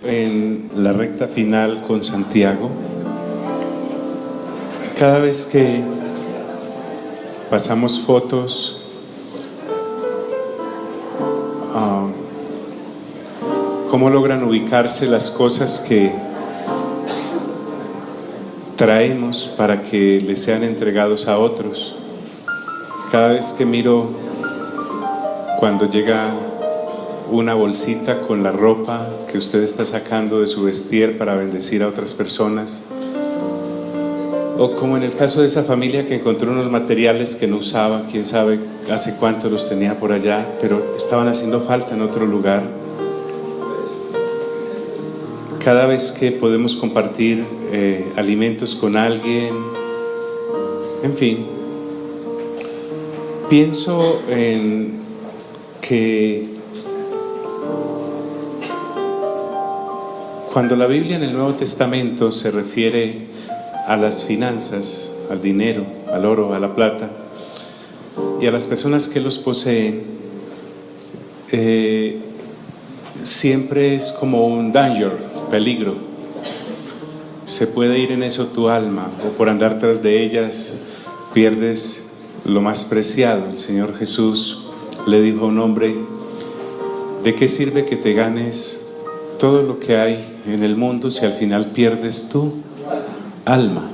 En la recta final con Santiago, cada vez que pasamos fotos, cómo logran ubicarse las cosas que traemos para que les sean entregados a otros. Cada vez que miro cuando llega una bolsita con la ropa que usted está sacando de su vestir para bendecir a otras personas, o como en el caso de esa familia que encontró unos materiales que no usaba, quién sabe hace cuánto los tenía por allá, pero estaban haciendo falta en otro lugar. Cada vez que podemos compartir alimentos con alguien, en fin, pienso en que cuando la Biblia en el Nuevo Testamento se refiere a las finanzas, al dinero, al oro, a la plata y a las personas que los poseen, siempre es como un danger, peligro. Se puede ir en eso tu alma, o por andar tras de ellas pierdes lo más preciado. El Señor Jesús le dijo a un hombre: ¿de qué sirve que te ganes todo lo que hay en el mundo si al final pierdes tu alma?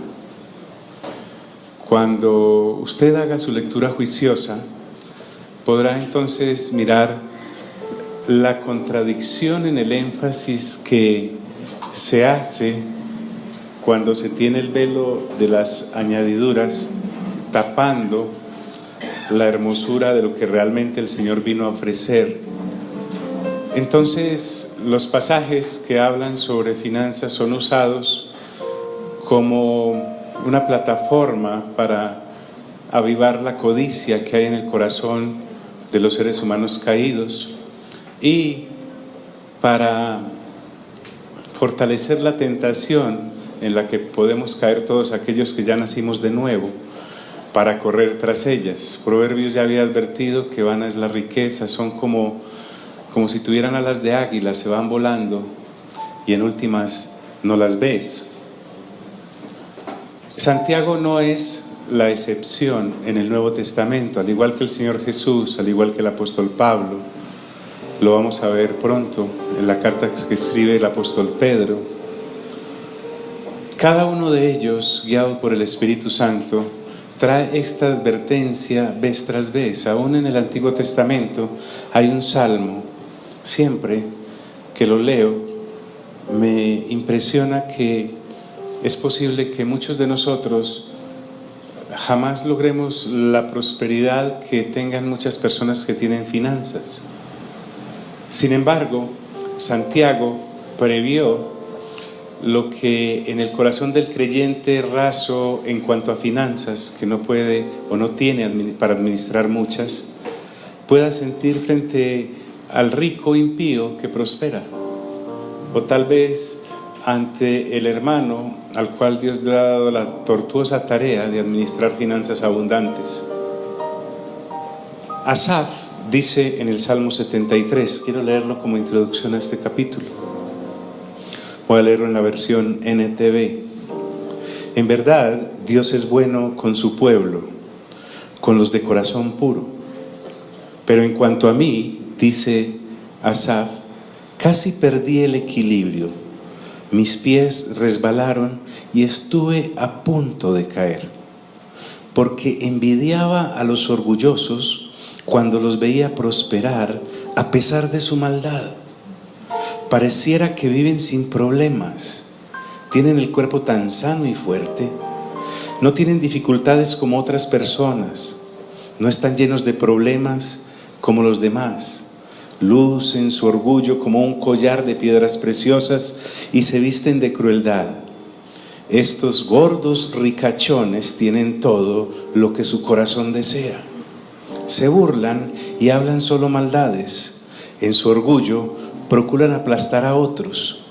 Cuando usted haga su lectura juiciosa, podrá entonces mirar la contradicción en el énfasis que se hace cuando se tiene el velo de las añadiduras tapando la hermosura de lo que realmente el Señor vino a ofrecer. Entonces, los pasajes que hablan sobre finanzas son usados como una plataforma para avivar la codicia que hay en el corazón de los seres humanos caídos y para fortalecer la tentación en la que podemos caer todos aquellos que ya nacimos de nuevo, para correr tras ellas. Proverbios ya había advertido que vana es la riqueza, son como si tuvieran alas de águila, se van volando y en últimas no las ves. Santiago no es la excepción en el Nuevo Testamento, al igual que el Señor Jesús, al igual que el apóstol Pablo. Lo vamos a ver pronto en la carta que escribe el apóstol Pedro. Cada uno de ellos, guiado por el Espíritu Santo, trae esta advertencia vez tras vez. Aún en el Antiguo Testamento hay un salmo. Siempre que lo leo me impresiona que es posible que muchos de nosotros jamás logremos la prosperidad que tengan muchas personas que tienen finanzas. Sin embargo, Santiago previó lo que en el corazón del creyente raso en cuanto a finanzas, que no puede o no tiene para administrar muchas, pueda sentir frente al rico impío que prospera, o tal vez ante el hermano al cual Dios le ha dado la tortuosa tarea de administrar finanzas abundantes. Asaf dice en el Salmo 73, quiero leerlo como introducción a este capítulo, voy a leerlo en la versión NTV. En verdad, Dios es bueno con su pueblo, con los de corazón puro. Pero en cuanto a mí, dice Asaf, casi perdí el equilibrio. Mis pies resbalaron y estuve a punto de caer, porque envidiaba a los orgullosos cuando los veía prosperar a pesar de su maldad. Pareciera que viven sin problemas, tienen el cuerpo tan sano y fuerte, no tienen dificultades como otras personas, no están llenos de problemas como los demás. Lucen su orgullo como un collar de piedras preciosas y se visten de crueldad. Estos gordos ricachones tienen todo lo que su corazón desea. Se burlan y hablan solo maldades. En su orgullo procuran aplastar a otros.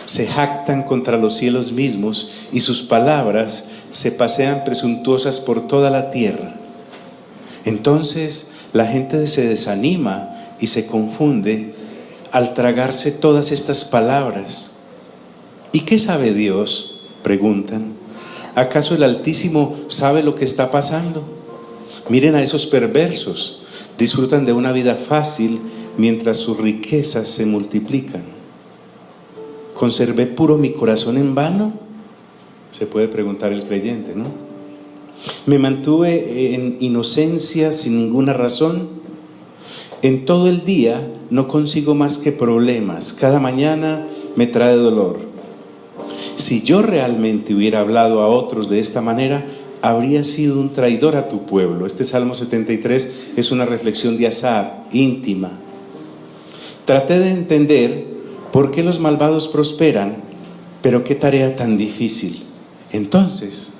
Se jactan contra los cielos mismos y sus palabras se pasean presuntuosas por toda la tierra. Entonces la gente se desanima y se confunde al tragarse todas estas palabras. ¿Y qué sabe Dios?, preguntan. ¿Acaso el Altísimo sabe lo que está pasando? Miren a esos perversos, disfrutan de una vida fácil mientras sus riquezas se multiplican. ¿Conservé puro mi corazón en vano?, se puede preguntar el creyente, ¿no? ¿Me mantuve en inocencia sin ninguna razón? En todo el día no consigo más que problemas, cada mañana me trae dolor. Si yo realmente hubiera hablado a otros de esta manera, habría sido un traidor a tu pueblo. Este Salmo 73 es una reflexión de Asaf, íntima. Traté de entender por qué los malvados prosperan, pero qué tarea tan difícil. Entonces,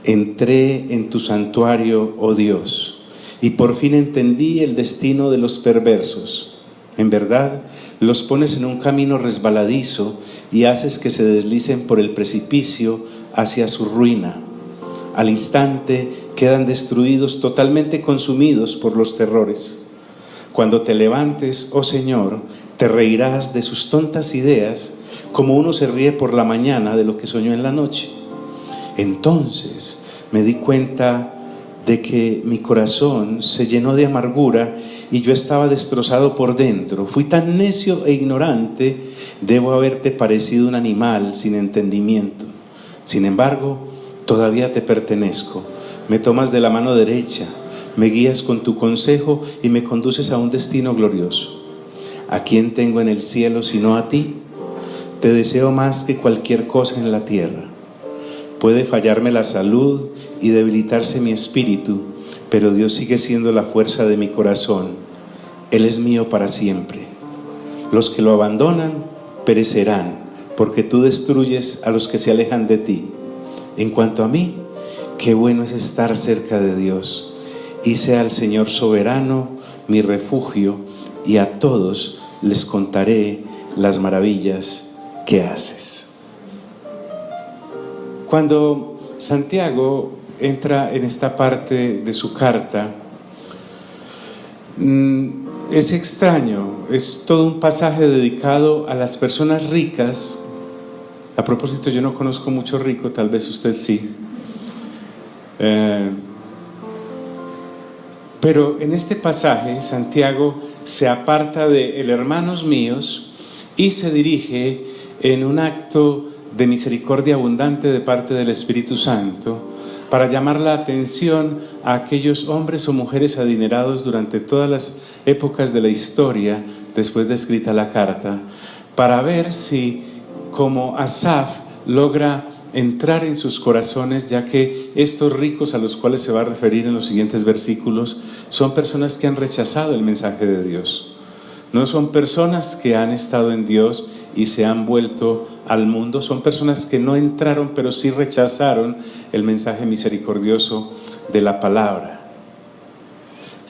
entré en tu santuario, oh Dios, y por fin entendí el destino de los perversos. En verdad, los pones en un camino resbaladizo y haces que se deslicen por el precipicio hacia su ruina. Al instante quedan destruidos, totalmente consumidos por los terrores. Cuando te levantes, oh Señor, te reirás de sus tontas ideas, como uno se ríe por la mañana de lo que soñó en la noche. Entonces me di cuenta de que mi corazón se llenó de amargura y yo estaba destrozado por dentro. Fui tan necio e ignorante, debo haberte parecido un animal sin entendimiento. Sin embargo, todavía te pertenezco. Me tomas de la mano derecha, me guías con tu consejo y me conduces a un destino glorioso. ¿A quién tengo en el cielo sino a ti? Te deseo más que cualquier cosa en la tierra. Puede fallarme la salud y debilitarse mi espíritu, pero Dios sigue siendo la fuerza de mi corazón. Él es mío para siempre. Los que lo abandonan perecerán, porque tú destruyes a los que se alejan de ti. En cuanto a mí, qué bueno es estar cerca de Dios. Hice al Señor soberano mi refugio, y a todos les contaré las maravillas que haces. Cuando Santiago entra en esta parte de su carta, es extraño, es todo un pasaje dedicado a las personas ricas. A propósito, yo no conozco mucho rico, tal vez usted sí. Pero en este pasaje, Santiago se aparta de el hermanos míos y se dirige en un acto de misericordia abundante de parte del Espíritu Santo para llamar la atención a aquellos hombres o mujeres adinerados durante todas las épocas de la historia después de escrita la carta, para ver si, como Asaf, logra entrar en sus corazones, ya que estos ricos a los cuales se va a referir en los siguientes versículos son personas que han rechazado el mensaje de Dios. No son personas que han estado en Dios y se han vuelto al mundo, son personas que no entraron, pero sí rechazaron el mensaje misericordioso de la palabra.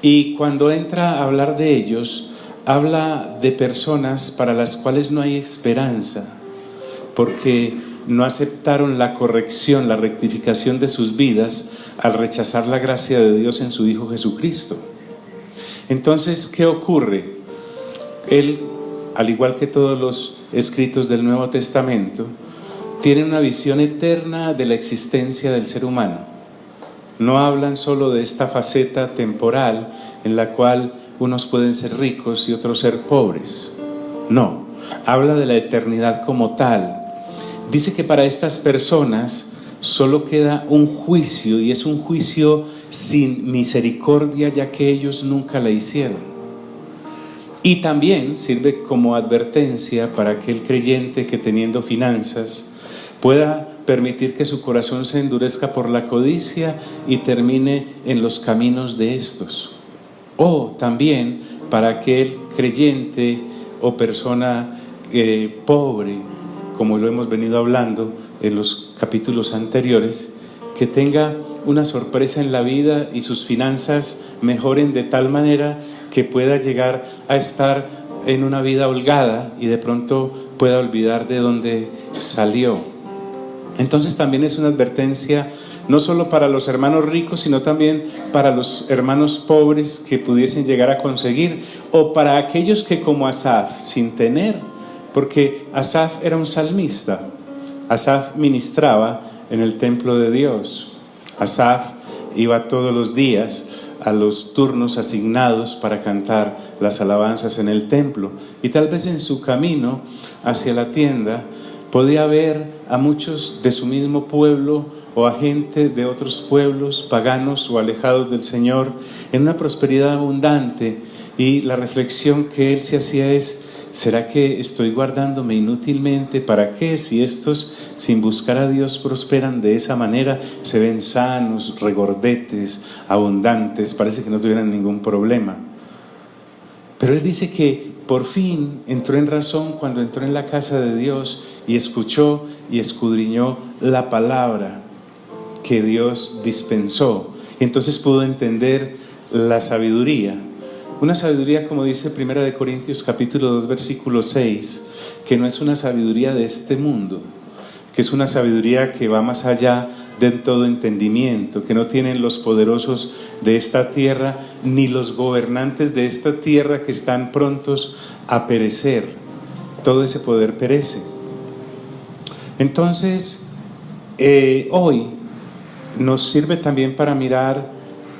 Y cuando entra a hablar de ellos, habla de personas para las cuales no hay esperanza, porque no aceptaron la corrección, la rectificación de sus vidas al rechazar la gracia de Dios en su Hijo Jesucristo. Entonces, ¿qué ocurre? Él, al igual que todos los escritos del Nuevo Testamento, tiene una visión eterna de la existencia del ser humano. No hablan solo de esta faceta temporal en la cual unos pueden ser ricos y otros ser pobres. No, habla de la eternidad como tal. Dice que para estas personas solo queda un juicio, y es un juicio sin misericordia, ya que ellos nunca la hicieron. Y también sirve como advertencia para aquel creyente que, teniendo finanzas, pueda permitir que su corazón se endurezca por la codicia y termine en los caminos de estos. O también para aquel creyente o persona pobre, como lo hemos venido hablando en los capítulos anteriores, que tenga una sorpresa en la vida y sus finanzas mejoren de tal manera que pueda llegar a estar en una vida holgada y de pronto pueda olvidar de dónde salió. Entonces también es una advertencia no solo para los hermanos ricos, sino también para los hermanos pobres que pudiesen llegar a conseguir, o para aquellos que como Asaf, sin tener, porque Asaf era un salmista, Asaf ministraba en el templo de Dios, Asaf iba todos los días a los turnos asignados para cantar las alabanzas en el templo, y tal vez en su camino hacia la tienda podía ver a muchos de su mismo pueblo o a gente de otros pueblos paganos o alejados del Señor en una prosperidad abundante, y la reflexión que él se hacía es: ¿será que estoy guardándome inútilmente? ¿Para qué? Si estos, sin buscar a Dios, prosperan de esa manera, se ven sanos, regordetes, abundantes, parece que no tuvieran ningún problema. Pero él dice que por fin entró en razón cuando entró en la casa de Dios y escuchó y escudriñó la palabra que Dios dispensó. Entonces pudo entender la sabiduría. Una sabiduría, como dice 1 Corintios capítulo 2 versículo 6, que no es una sabiduría de este mundo, que es una sabiduría que va más allá de todo entendimiento, que no tienen los poderosos de esta tierra, ni los gobernantes de esta tierra que están prontos a perecer. Todo ese poder perece. Entonces, hoy nos sirve también para mirar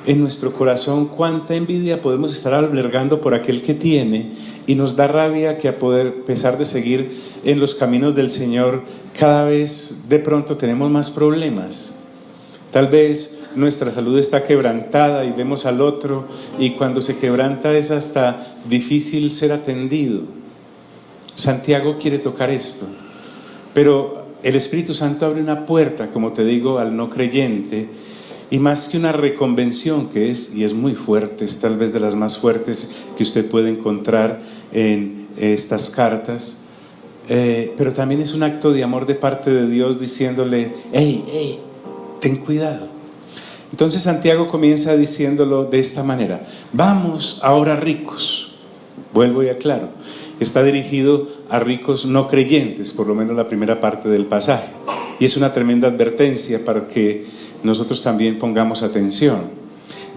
en nuestro corazón cuánta envidia podemos estar albergando por aquel que tiene, y nos da rabia que a pesar de seguir en los caminos del Señor, cada vez de pronto tenemos más problemas. Tal vez nuestra salud está quebrantada y vemos al otro, y cuando se quebranta es hasta difícil ser atendido. Santiago quiere tocar esto, pero el Espíritu Santo abre una puerta, como te digo, al no creyente. Y más que una reconvención, que es, y es muy fuerte, es tal vez de las más fuertes que usted puede encontrar en estas cartas, pero también es un acto de amor de parte de Dios diciéndole: hey, ten cuidado. Entonces Santiago comienza diciéndolo de esta manera: vamos ahora ricos. Vuelvo y aclaro, está dirigido a ricos no creyentes, por lo menos la primera parte del pasaje, y es una tremenda advertencia para que nosotros también pongamos atención.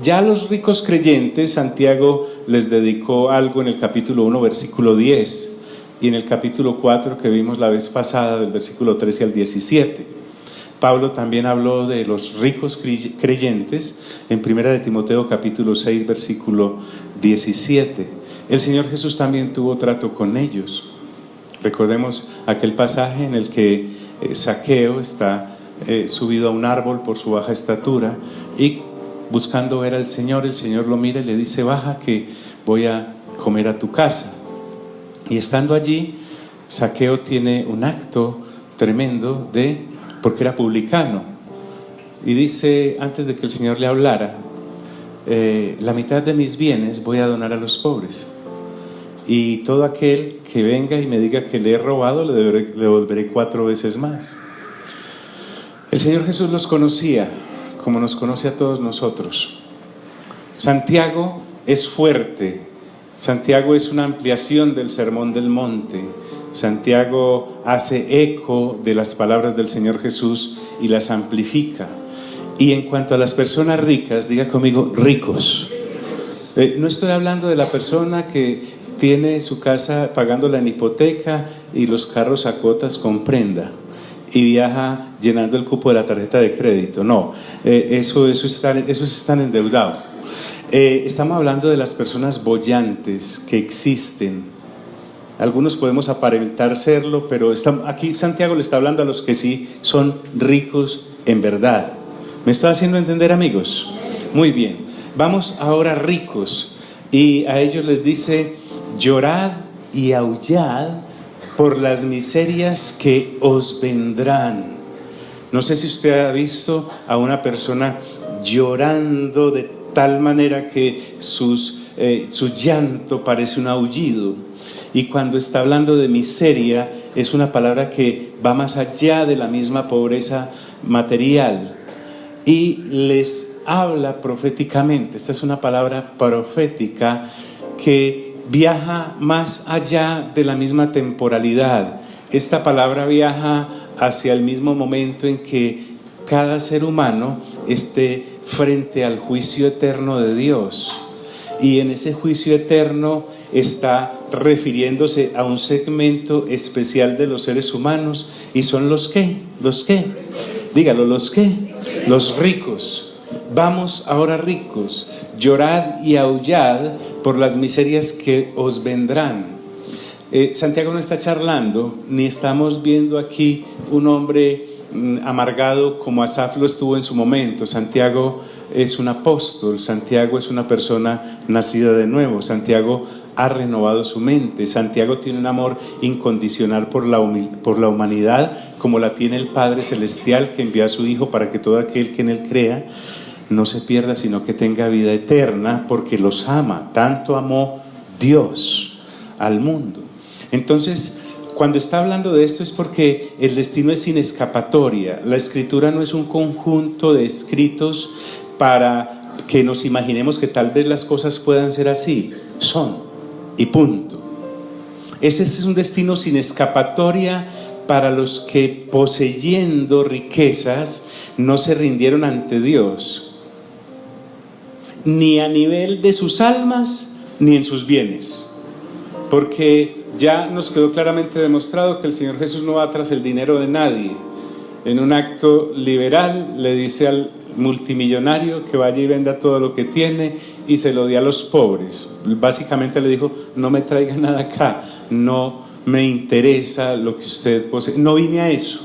Ya a los ricos creyentes, Santiago les dedicó algo en el capítulo 1, versículo 10, y en el capítulo 4 que vimos la vez pasada, del versículo 13 al 17. Pablo también habló de los ricos creyentes en 1 Timoteo capítulo 6, versículo 17. El Señor Jesús también tuvo trato con ellos. Recordemos aquel pasaje en el que Zaqueo está subido a un árbol por su baja estatura, y buscando ver al Señor, el Señor lo mira y le dice: baja, que voy a comer a tu casa. Y estando allí, Zaqueo tiene un acto tremendo porque era publicano, y dice, antes de que el Señor le hablara: la mitad de mis bienes voy a donar a los pobres, y todo aquel que venga y me diga que le he robado, le devolveré 4 veces más. El Señor Jesús los conocía como nos conoce a todos nosotros. Santiago es fuerte. Santiago es una ampliación del Sermón del Monte. Santiago hace eco de las palabras del Señor Jesús y las amplifica. Y en cuanto a las personas ricas, diga conmigo: ricos. No estoy hablando de la persona que tiene su casa pagándola en hipoteca y los carros a cuotas con prenda y viaja llenando el cupo de la tarjeta de crédito. No, eso es estar endeudado. Estamos hablando de las personas bollantes que existen. Algunos podemos aparentar serlo, pero aquí Santiago le está hablando a los que sí son ricos en verdad. ¿Me estoy haciendo entender, amigos? Muy bien, vamos ahora ricos, y a ellos les dice: llorad y aullad por las miserias que os vendrán. No sé si usted ha visto a una persona llorando de tal manera que su llanto parece un aullido. Y cuando está hablando de miseria, es una palabra que va más allá de la misma pobreza material, y les habla proféticamente. Esta es una palabra profética que viaja más allá de la misma temporalidad. Esta palabra viaja hacia el mismo momento en que cada ser humano esté frente al juicio eterno de Dios. Y en ese juicio eterno está refiriéndose a un segmento especial de los seres humanos, y son los qué, dígalo, los qué, los ricos. Vamos ahora, ricos, llorad y aullad por las miserias que os vendrán. Santiago no está charlando, ni estamos viendo aquí un hombre amargado como Asaf lo estuvo en su momento. Santiago es un apóstol, Santiago es una persona nacida de nuevo, Santiago ha renovado su mente, Santiago tiene un amor incondicional por la humanidad, como la tiene el Padre Celestial, que envió a su Hijo para que todo aquel que en él crea no se pierda, sino que tenga vida eterna, porque los ama. Tanto amó Dios al mundo. Entonces, cuando está hablando de esto es porque el destino es sin escapatoria. La Escritura no es un conjunto de escritos para que nos imaginemos que tal vez las cosas puedan ser así. Son, y punto. Ese es un destino sin escapatoria para los que, poseyendo riquezas, no se rindieron ante Dios, ni a nivel de sus almas, ni en sus bienes. Porque ya nos quedó claramente demostrado que el Señor Jesús no va tras el dinero de nadie. En un acto liberal le dice al multimillonario que vaya y venda todo lo que tiene y se lo dé a los pobres. Básicamente le dijo: no me traiga nada acá, no me interesa lo que usted posee, no vine a eso.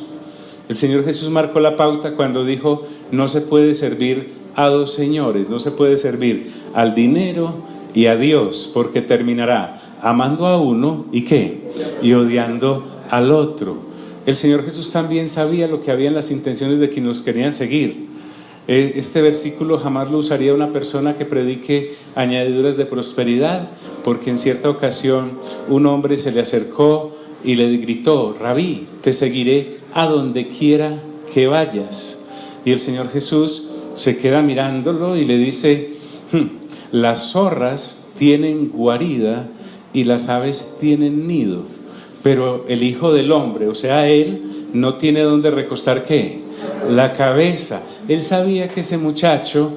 El Señor Jesús marcó la pauta cuando dijo: no se puede servir a dos señores, no se puede servir al dinero y a Dios, porque terminará amando a uno y ¿qué? Y odiando al otro. El Señor Jesús también sabía lo que había en las intenciones de quienes nos querían seguir. Este versículo jamás lo usaría una persona que predique añadiduras de prosperidad, porque en cierta ocasión un hombre se le acercó y le gritó: Rabí, te seguiré a donde quiera que vayas. Y el Señor Jesús se queda mirándolo y le dice: las zorras tienen guarida y las aves tienen nido, pero el Hijo del Hombre, o sea, Él, no tiene donde recostar ¿qué? La cabeza. Él sabía que ese muchacho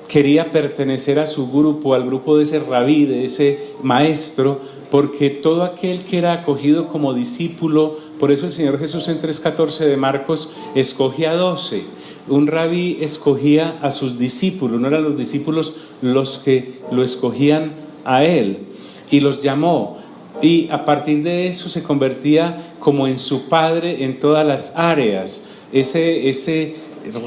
quería pertenecer a su grupo, al grupo de ese rabí, de ese maestro, porque todo aquel que era acogido como discípulo, por eso el Señor Jesús en 3:14 de Marcos escogía 12. Un rabí escogía a sus discípulos, no eran los discípulos los que lo escogían a él, y los llamó, y a partir de eso se convertía como en su padre en todas las áreas. Ese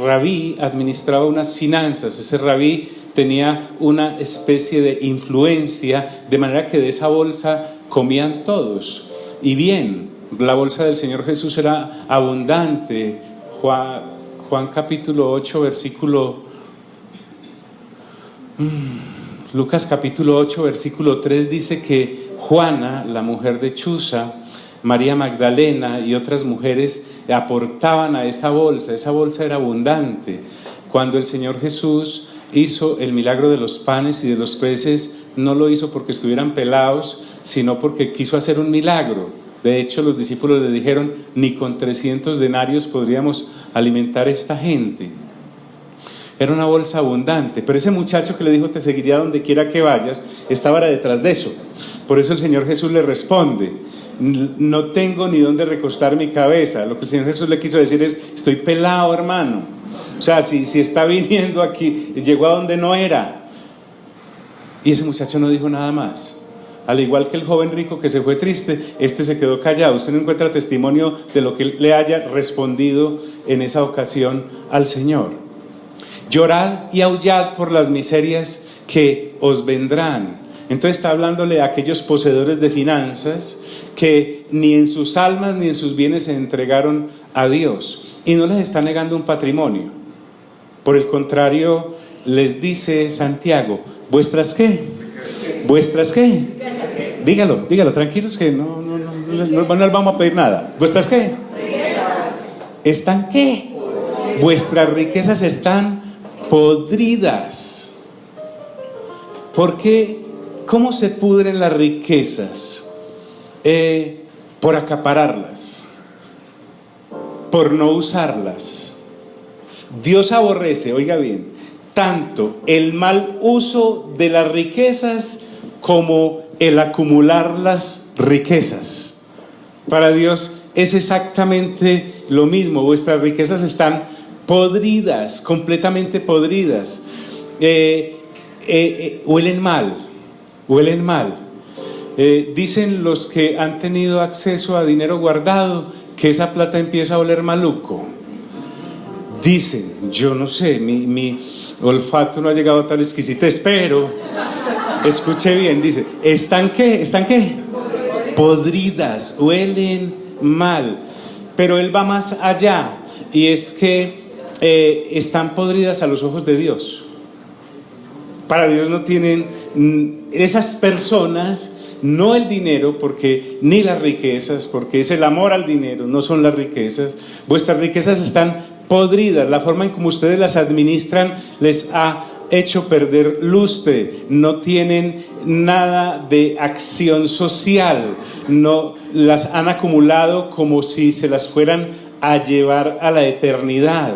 rabí administraba unas finanzas, ese rabí tenía una especie de influencia, de manera que de esa bolsa comían todos. Y bien, la bolsa del Señor Jesús era abundante. Juan capítulo 8, versículo... Lucas capítulo 8, versículo 3 dice que Juana, la mujer de Chuza, María Magdalena y otras mujeres aportaban a esa bolsa era abundante. Cuando el Señor Jesús hizo el milagro de los panes y de los peces, no lo hizo porque estuvieran pelados, sino porque quiso hacer un milagro. De hecho, los discípulos le dijeron: ni con 300 denarios podríamos alimentar a esta gente. Era una bolsa abundante, pero ese muchacho que le dijo: te seguiría donde quiera que vayas, estaba detrás de eso. Por eso el Señor Jesús le responde: no tengo ni dónde recostar mi cabeza. Lo que el Señor Jesús le quiso decir es: estoy pelado, hermano. O sea, si está viniendo aquí, llegó a donde no era. Y ese muchacho no dijo nada más. Al igual que el joven rico que se fue triste, este se quedó callado. Usted no encuentra testimonio de lo que le haya respondido en esa ocasión al Señor. Llorad y aullad por las miserias que os vendrán. Entonces está hablándole a aquellos poseedores de finanzas que ni en sus almas ni en sus bienes se entregaron a Dios, y no les está negando un patrimonio. Por el contrario, les dice Santiago: ¿vuestras qué? ¿Vuestras qué? Dígalo, tranquilos, que no les vamos a pedir nada. ¿Vuestras qué? ¿Están qué? Vuestras riquezas están podridas. ¿Por qué? ¿Cómo se pudren las riquezas? Por acapararlas, por no usarlas. Dios aborrece, oiga bien, tanto el mal uso de las riquezas como el acumular las riquezas. Para Dios es exactamente lo mismo. Vuestras riquezas están podridas, completamente podridas. Huelen mal, huelen mal. Dicen los que han tenido acceso a dinero guardado que esa plata empieza a oler maluco. Dicen, yo no sé, mi olfato no ha llegado a tal exquisitez, pero escuche bien, dice, ¿están qué? ¿Están qué? Podridas, huelen mal. Pero él va más allá, y es que están podridas a los ojos de Dios. Para Dios no tienen esas personas, no el dinero, porque ni las riquezas, porque es el amor al dinero, no son las riquezas. Vuestras riquezas están podridas, la forma en como ustedes las administran les ha hecho perder lustre, no tienen nada de acción social, no las han acumulado como si se las fueran a llevar a la eternidad.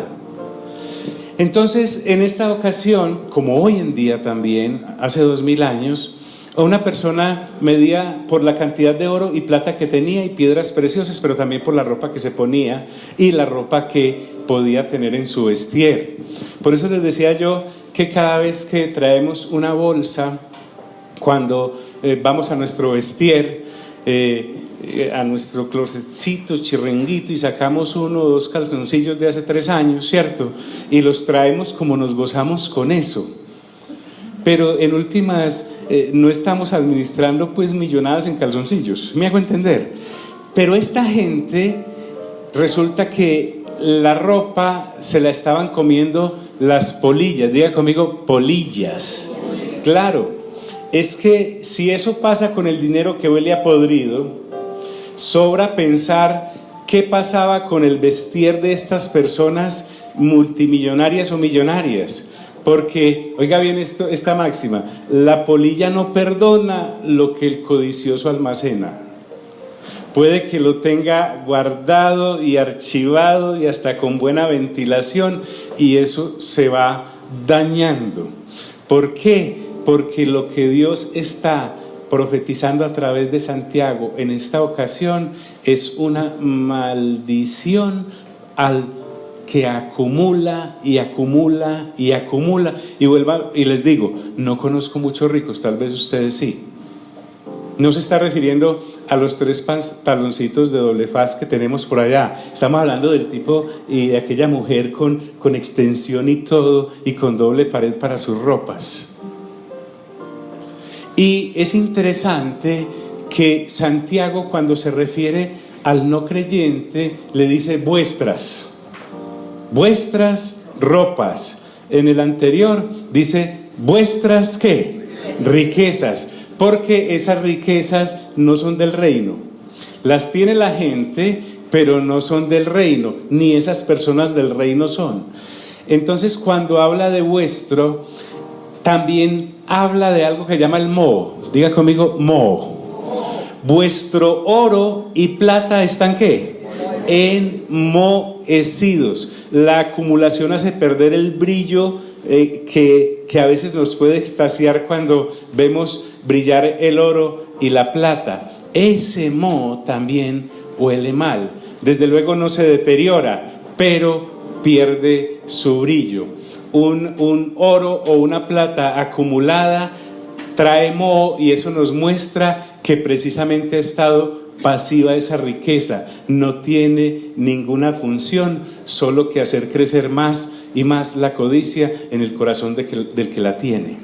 Entonces, en esta ocasión, como hoy en día también, hace 2000 años, una persona medía por la cantidad de oro y plata que tenía y piedras preciosas, pero también por la ropa que se ponía y la ropa que podía tener en su vestir. Por eso les decía yo que cada vez que traemos una bolsa, cuando vamos a nuestro vestir, a nuestro closetcito, chirrenguito, y sacamos 1 o 2 calzoncillos de hace 3 años, ¿cierto? Y los traemos como nos gozamos con eso. Pero en últimas no estamos administrando pues millonadas en calzoncillos, me hago entender. Pero esta gente resulta que la ropa se la estaban comiendo las polillas. Diga conmigo, polillas. Claro, es que si eso pasa con el dinero que huele a podrido, sobra pensar qué pasaba con el vestir de estas personas multimillonarias o millonarias. Porque, oiga bien esta máxima, la polilla no perdona lo que el codicioso almacena. Puede que lo tenga guardado y archivado y hasta con buena ventilación, y eso se va dañando. ¿Por qué? Porque lo que Dios está profetizando a través de Santiago en esta ocasión es una maldición al que acumula y acumula y acumula. Y les digo, no conozco muchos ricos, tal vez ustedes sí. No se está refiriendo a los 3 pantaloncitos de doble faz que tenemos por allá. Estamos hablando del tipo y de aquella mujer con extensión y todo, y con doble pared para sus ropas. Y es interesante que Santiago, cuando se refiere al no creyente, le dice vuestras ropas. En el anterior dice vuestras ¿qué? Riquezas, porque esas riquezas no son del reino. Las tiene la gente, pero no son del reino, ni esas personas del reino son. Entonces, cuando habla de vuestro, también habla de algo que llama el moho. Diga conmigo, moho. Vuestro oro y plata están ¿qué? Enmohecidos. La acumulación hace perder el brillo que a veces nos puede extasiar cuando vemos brillar el oro y la plata. Ese moho también huele mal. Desde luego no se deteriora, pero pierde su brillo. Un oro o una plata acumulada trae moho, y eso nos muestra que precisamente ha estado pasiva esa riqueza, no tiene ninguna función, solo que hacer crecer más y más la codicia en el corazón del que la tiene.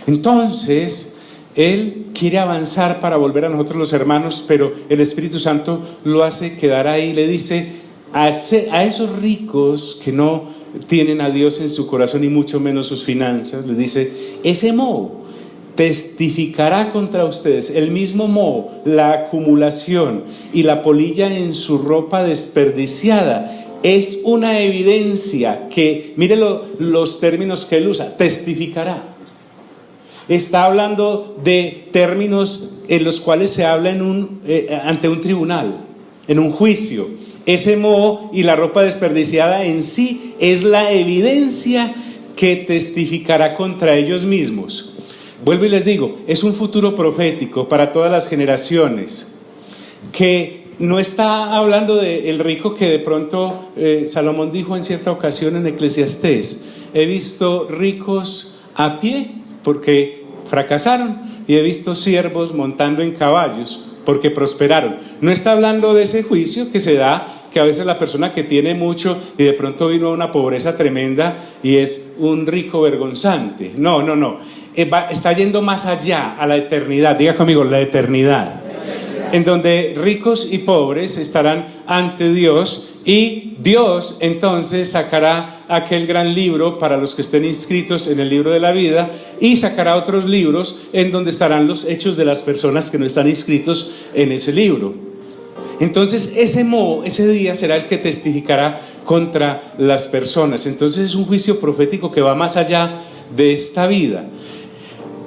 Entonces, él quiere avanzar para volver a nosotros los hermanos, pero el Espíritu Santo lo hace quedar ahí. Le dice a esos ricos que no tienen a Dios en su corazón y mucho menos sus finanzas, les dice, ese moho testificará contra ustedes. El mismo moho, la acumulación y la polilla en su ropa desperdiciada, es una evidencia que, mire los términos que él usa, testificará. Está hablando de términos en los cuales se habla ante un tribunal, en un juicio. ese moho y la ropa desperdiciada en sí es la evidencia que testificará contra ellos mismos. Vuelvo y les digo, es un futuro profético para todas las generaciones, que no está hablando del rico que de pronto Salomón dijo en cierta ocasión en Eclesiastés: he visto ricos a pie porque fracasaron, y he visto siervos montando en caballos porque prosperaron. No está hablando de ese juicio que se da, que a veces la persona que tiene mucho y de pronto vino a una pobreza tremenda y es un rico vergonzante. No. Está yendo más allá, a la eternidad. Diga conmigo, la eternidad. En donde ricos y pobres estarán ante Dios, y Dios entonces sacará aquel gran libro para los que estén inscritos en el libro de la vida, y sacará otros libros en donde estarán los hechos de las personas que no están inscritos en ese libro. Entonces ese día será el que testificará contra las personas. Entonces es un juicio profético que va más allá de esta vida.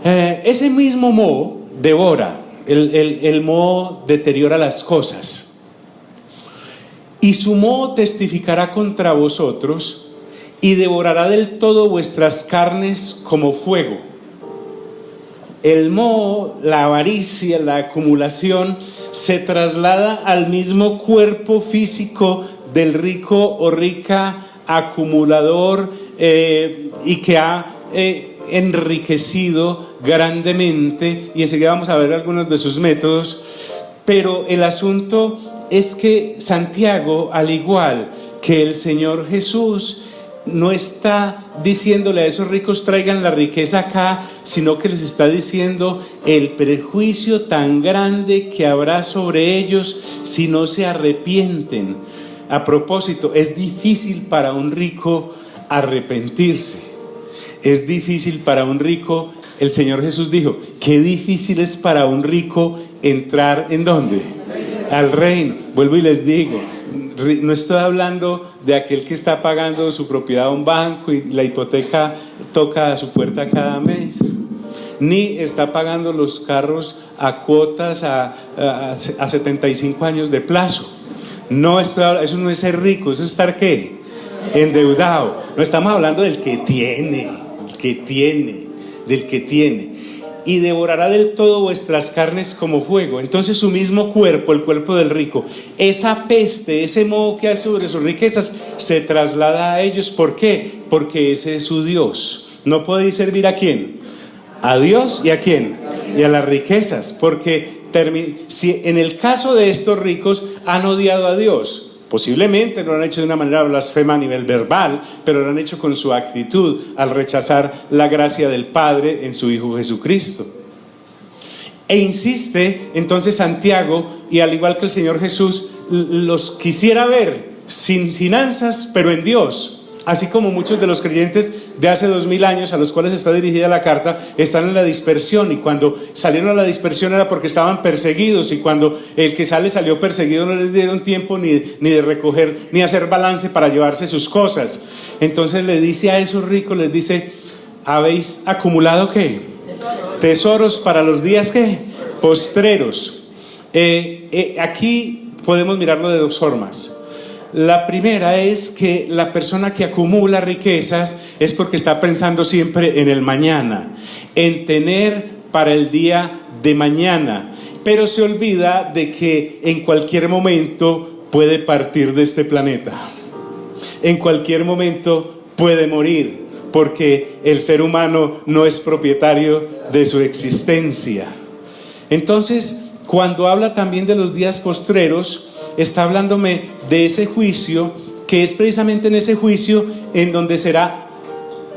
Ese mismo moho devora. El moho deteriora las cosas, y su moho testificará contra vosotros y devorará del todo vuestras carnes como fuego. El moho, la avaricia, la acumulación, se traslada al mismo cuerpo físico del rico o rica acumulador, y que ha enriquecido grandemente, y enseguida vamos a ver algunos de sus métodos. Pero el asunto es que Santiago, al igual que el Señor Jesús, no está diciéndole a esos ricos traigan la riqueza acá, sino que les está diciendo el perjuicio tan grande que habrá sobre ellos si no se arrepienten. A propósito, es difícil para un rico arrepentirse. Es difícil para un rico. El Señor Jesús dijo: qué difícil es para un rico entrar ¿en dónde? Al reino. Vuelvo y les digo, no estoy hablando de aquel que está pagando su propiedad a un banco y la hipoteca toca a su puerta cada mes, ni está pagando los carros a cuotas a 75 años de plazo. No estoy, eso no es ser rico, eso es estar ¿qué? Endeudado. No estamos hablando del que tiene, del que tiene. Y devorará del todo vuestras carnes como fuego. Entonces su mismo cuerpo, el cuerpo del rico, esa peste, ese moho que hay sobre sus riquezas, se traslada a ellos. ¿Por qué? Porque ese es su Dios. No podéis servir ¿a quién? A Dios. ¿Y a quién? Y a las riquezas. Porque si en el caso de estos ricos han odiado a Dios, posiblemente lo han hecho de una manera blasfema a nivel verbal, pero lo han hecho con su actitud al rechazar la gracia del Padre en su Hijo Jesucristo. E insiste entonces Santiago, y al igual que el Señor Jesús, los quisiera ver sin finanzas, pero en Dios. Así como muchos de los creyentes de hace 2000 años a los cuales está dirigida la carta están en la dispersión, y cuando salieron a la dispersión era porque estaban perseguidos, y cuando el que salió perseguido no les dieron tiempo ni de recoger ni hacer balance para llevarse sus cosas. Entonces le dice a esos ricos, les dice: ¿habéis acumulado qué? Tesoros para los días ¿qué? Postreros. Aquí podemos mirarlo de dos formas. La primera es que la persona que acumula riquezas es porque está pensando siempre en el mañana, en tener para el día de mañana, pero se olvida de que en cualquier momento puede partir de este planeta, en cualquier momento puede morir, porque el ser humano no es propietario de su existencia. Entonces, cuando habla también de los días postreros, está hablándome de ese juicio, que es precisamente en ese juicio en donde será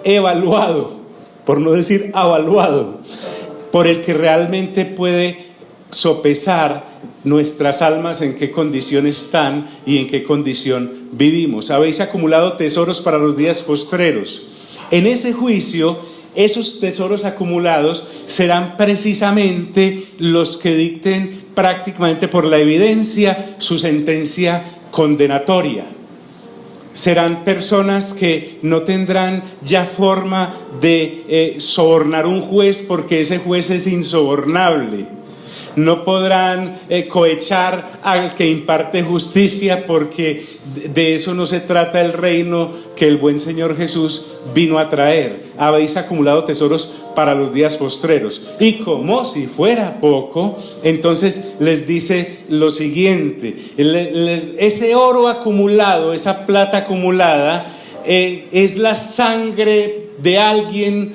evaluado, por no decir avaluado, por el que realmente puede sopesar nuestras almas, en qué condición están y en qué condición vivimos. Habéis acumulado tesoros para los días postreros. En ese juicio, esos tesoros acumulados serán precisamente los que dicten prácticamente por la evidencia su sentencia condenatoria. Serán personas que no tendrán ya forma de sobornar un juez, porque ese juez es insobornable. no podrán cohechar al que imparte justicia, porque de eso no se trata el reino que el buen Señor Jesús vino a traer. Habéis acumulado tesoros para los días postreros. Y como si fuera poco, entonces les dice lo siguiente: ese oro acumulado, esa plata acumulada, es la sangre de alguien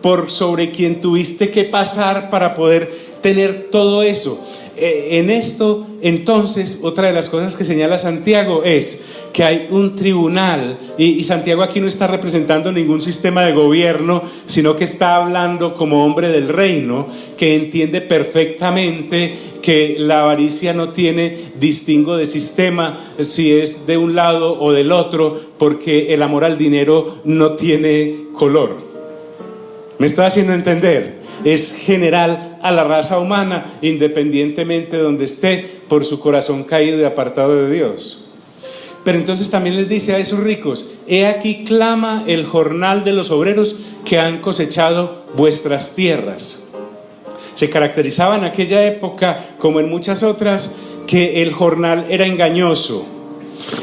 por sobre quien tuviste que pasar para poder tener todo eso. En esto, entonces, otra de las cosas que señala Santiago es que hay un tribunal, y Santiago aquí no está representando ningún sistema de gobierno, sino que está hablando como hombre del reino, que entiende perfectamente que la avaricia no tiene distingo de sistema, si es de un lado o del otro, porque el amor al dinero no tiene color. ¿Me estoy haciendo entender? Es general a la raza humana, independientemente de donde esté, por su corazón caído y apartado de Dios. Pero entonces también les dice a esos ricos: he aquí clama el jornal de los obreros que han cosechado vuestras tierras. Se caracterizaba en aquella época, como en muchas otras, que el jornal era engañoso.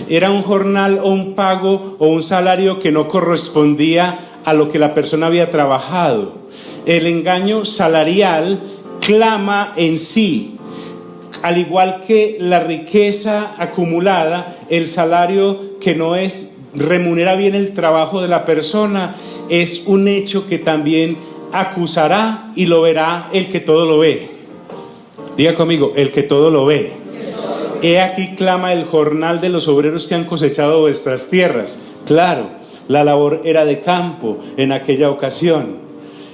Era un jornal o un pago o un salario que no correspondía a lo que la persona había trabajado. El engaño salarial clama en sí, al igual que la riqueza acumulada, el salario que no remunera bien el trabajo de la persona, es un hecho que también acusará, y lo verá el que todo lo ve. Diga conmigo: el que todo lo ve. He aquí clama el jornal de los obreros que han cosechado vuestras tierras. Claro, la labor era de campo en aquella ocasión.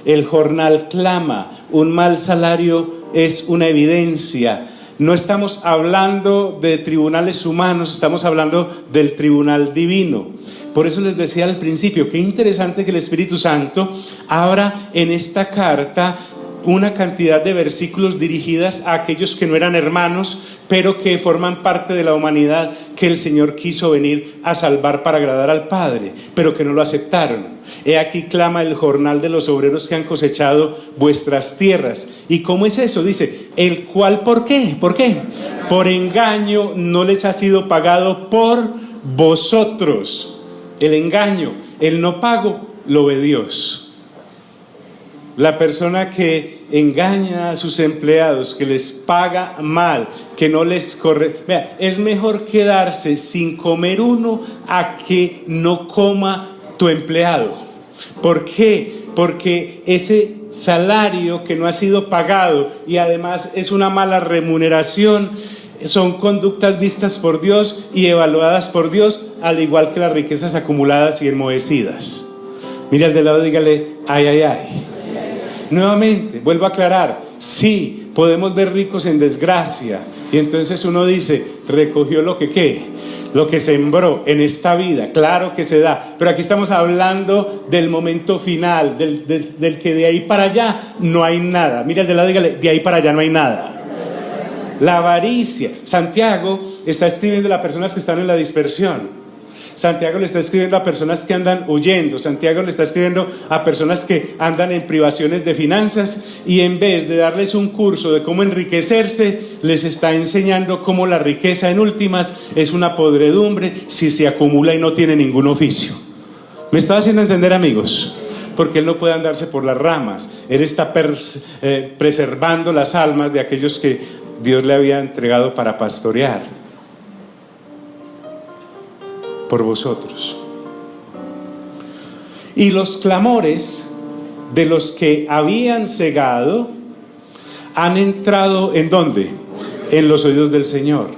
El jornal clama. Un mal salario es una evidencia. No estamos hablando de tribunales humanos, estamos hablando del tribunal divino. Por eso les decía al principio, qué interesante que el Espíritu Santo abra en esta carta una cantidad de versículos dirigidas a aquellos que no eran hermanos, pero que forman parte de la humanidad que el Señor quiso venir a salvar para agradar al Padre, pero que no lo aceptaron. He aquí clama el jornal de los obreros que han cosechado vuestras tierras. ¿Y cómo es eso? Dice, el cual, ¿por qué? ¿Por qué? Por engaño no les ha sido pagado por vosotros. El engaño, el no pago, lo ve Dios. La persona que engaña a sus empleados, que les paga mal, que no les corre. Vea, es mejor quedarse sin comer uno a que no coma tu empleado. ¿Por qué? Porque ese salario que no ha sido pagado y además es una mala remuneración, son conductas vistas por Dios y evaluadas por Dios, al igual que las riquezas acumuladas y enmohecidas. Mira al de lado, dígale: ay, ay, ay. Nuevamente, vuelvo a aclarar, sí, podemos ver ricos en desgracia, y entonces uno dice, recogió lo que ¿qué? Lo que sembró en esta vida, claro que se da, pero aquí estamos hablando del momento final, del que de ahí para allá no hay nada. Mira el de lado, dígale: de ahí para allá no hay nada. La avaricia. Santiago está escribiendo a las personas que están en la dispersión. Santiago le está escribiendo a personas que andan huyendo. Santiago le está escribiendo a personas que andan en privaciones de finanzas, y en vez de darles un curso de cómo enriquecerse, les está enseñando cómo la riqueza en últimas es una podredumbre si se acumula y no tiene ningún oficio. ¿Me está haciendo entender, amigos? Porque él no puede andarse por las ramas. Él está preservando las almas de aquellos que Dios le había entregado para pastorear por vosotros. Y los clamores de los que habían cegado han entrado ¿en dónde? En los oídos del Señor.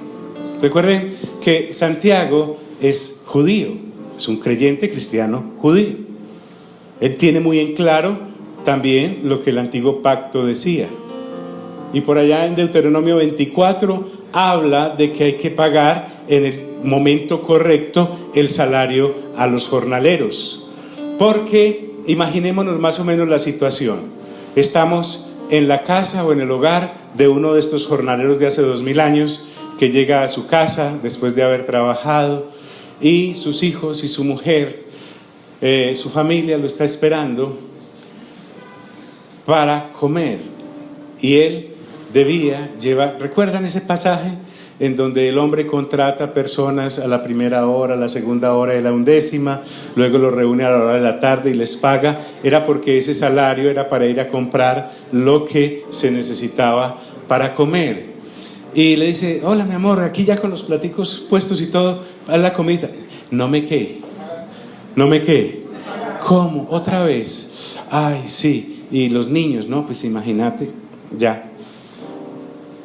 Recuerden que Santiago es judío, es un creyente cristiano judío. Él tiene muy en claro también lo que el antiguo pacto decía. Y por allá en Deuteronomio 24 habla de que hay que pagar en el momento correcto el salario a los jornaleros. Porque imaginémonos más o menos la situación. Estamos en la casa o en el hogar de uno de estos jornaleros de hace 2000 años que llega a su casa después de haber trabajado, y sus hijos y su mujer, su familia lo está esperando para comer, y él debía llevar. ¿Recuerdan ese pasaje en donde el hombre contrata personas a la primera hora, a la segunda hora y a la 1ª, luego los reúne a la hora de la tarde y les paga? Era porque ese salario era para ir a comprar lo que se necesitaba para comer. Y le dice: hola mi amor, aquí ya con los platicos puestos y todo, haz la comida. No me quede. ¿Cómo? ¿Otra vez? Ay, sí. Y los niños, no, pues imagínate, ya.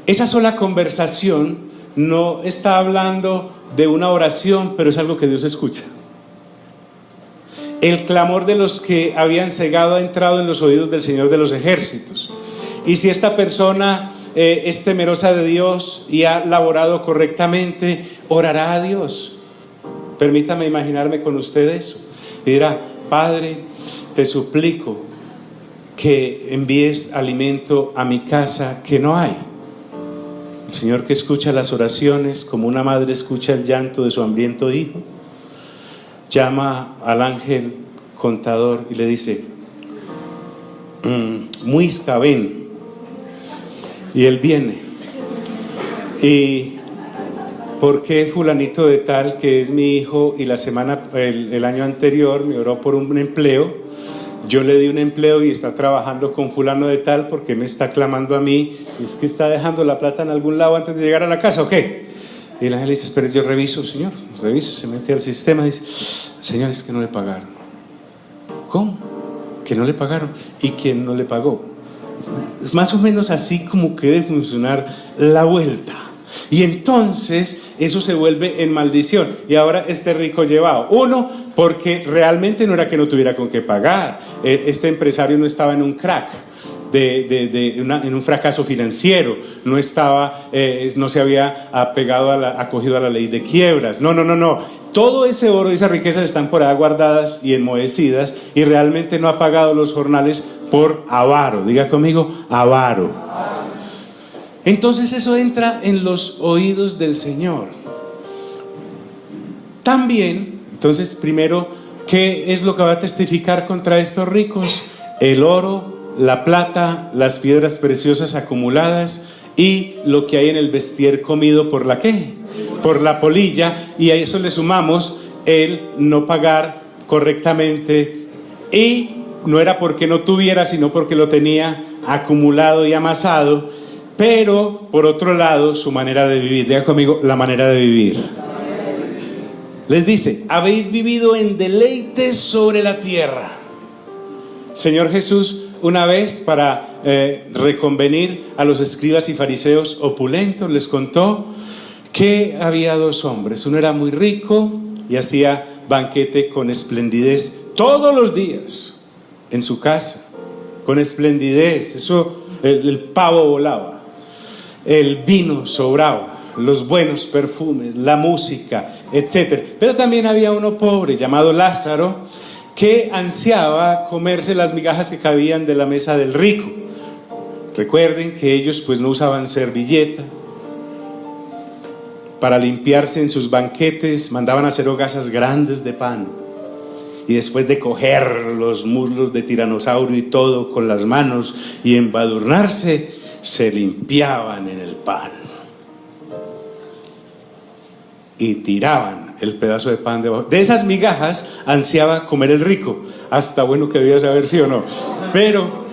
Esa sola conversación no está hablando de una oración, pero es algo que Dios escucha. El clamor de los que habían cegado ha entrado en los oídos del Señor de los ejércitos. Y si esta persona es temerosa de Dios y ha laborado correctamente, orará a Dios. Permítame imaginarme con usted eso. Y dirá: Padre, te suplico que envíes alimento a mi casa que no hay. El Señor, que escucha las oraciones como una madre escucha el llanto de su hambriento hijo, llama al ángel contador y le dice: Muisca, ven. Y él viene. ¿Y por qué fulanito de tal, que es mi hijo, y el año anterior me oró por un empleo? Yo le di un empleo y está trabajando con fulano de tal, porque me está clamando a mí. ¿Es que está dejando la plata en algún lado antes de llegar a la casa o qué? Y el ángel dice: espera, yo reviso, señor. Reviso, se mete al sistema y dice: señor, es que no le pagaron. ¿Cómo? ¿Que no le pagaron? ¿Y quién no le pagó? Es más o menos así como que debe funcionar la vuelta. Y entonces eso se vuelve en maldición. Y ahora este rico llevado, uno, porque realmente no era que no tuviera con qué pagar. Este empresario no estaba en un crack, en un fracaso financiero. No se había acogido a la ley de quiebras. No. Todo ese oro y esas riquezas están por allá guardadas y enmohecidas, y realmente no ha pagado los jornales por avaro. Diga conmigo: avaro. Entonces eso entra en los oídos del Señor. También, entonces, primero, ¿qué es lo que va a testificar contra estos ricos? El oro, la plata, las piedras preciosas acumuladas y lo que hay en el bestier comido por la ¿qué? Por la polilla. Y a eso le sumamos el no pagar correctamente, y no era porque no tuviera, sino porque lo tenía acumulado y amasado. Pero por otro lado, su manera de vivir. Diga conmigo: la manera de vivir. Les dice: habéis vivido en deleites sobre la tierra. Señor Jesús, una vez, para reconvenir a los escribas y fariseos opulentos, les contó que había 2 hombres. Uno era muy rico y hacía banquete con esplendidez todos los días en su casa, con esplendidez. Eso, el pavo volaba, el vino sobraba, los buenos perfumes, la música, etc. Pero también había uno pobre llamado Lázaro, que ansiaba comerse las migajas que cabían de la mesa del rico. Recuerden que ellos pues no usaban servilleta. Para limpiarse en sus banquetes mandaban a hacer hogazas grandes de pan, y después de coger los muslos de tiranosaurio y todo con las manos y embadurnarse, se limpiaban en el pan y tiraban el pedazo de pan debajo. De esas migajas ansiaba comer el rico. Hasta bueno que debía saber, sí o no. Pero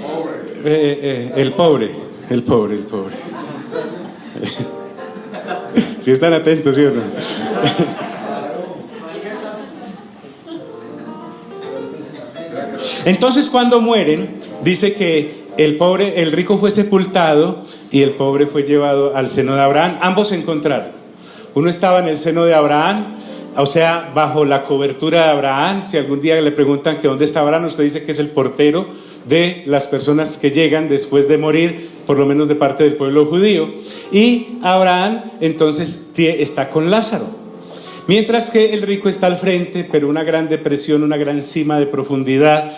el pobre. Si están atentos, ¿sí o no? Entonces, cuando mueren, dice que el rico fue sepultado y el pobre fue llevado al seno de Abraham. Ambos se encontraron. Uno estaba en el seno de Abraham, o sea, bajo la cobertura de Abraham. Si algún día le preguntan que dónde está Abraham, usted dice que es el portero de las personas que llegan después de morir, por lo menos de parte del pueblo judío. Y Abraham entonces está con Lázaro, mientras que el rico está al frente, pero una gran depresión, una gran cima de profundidad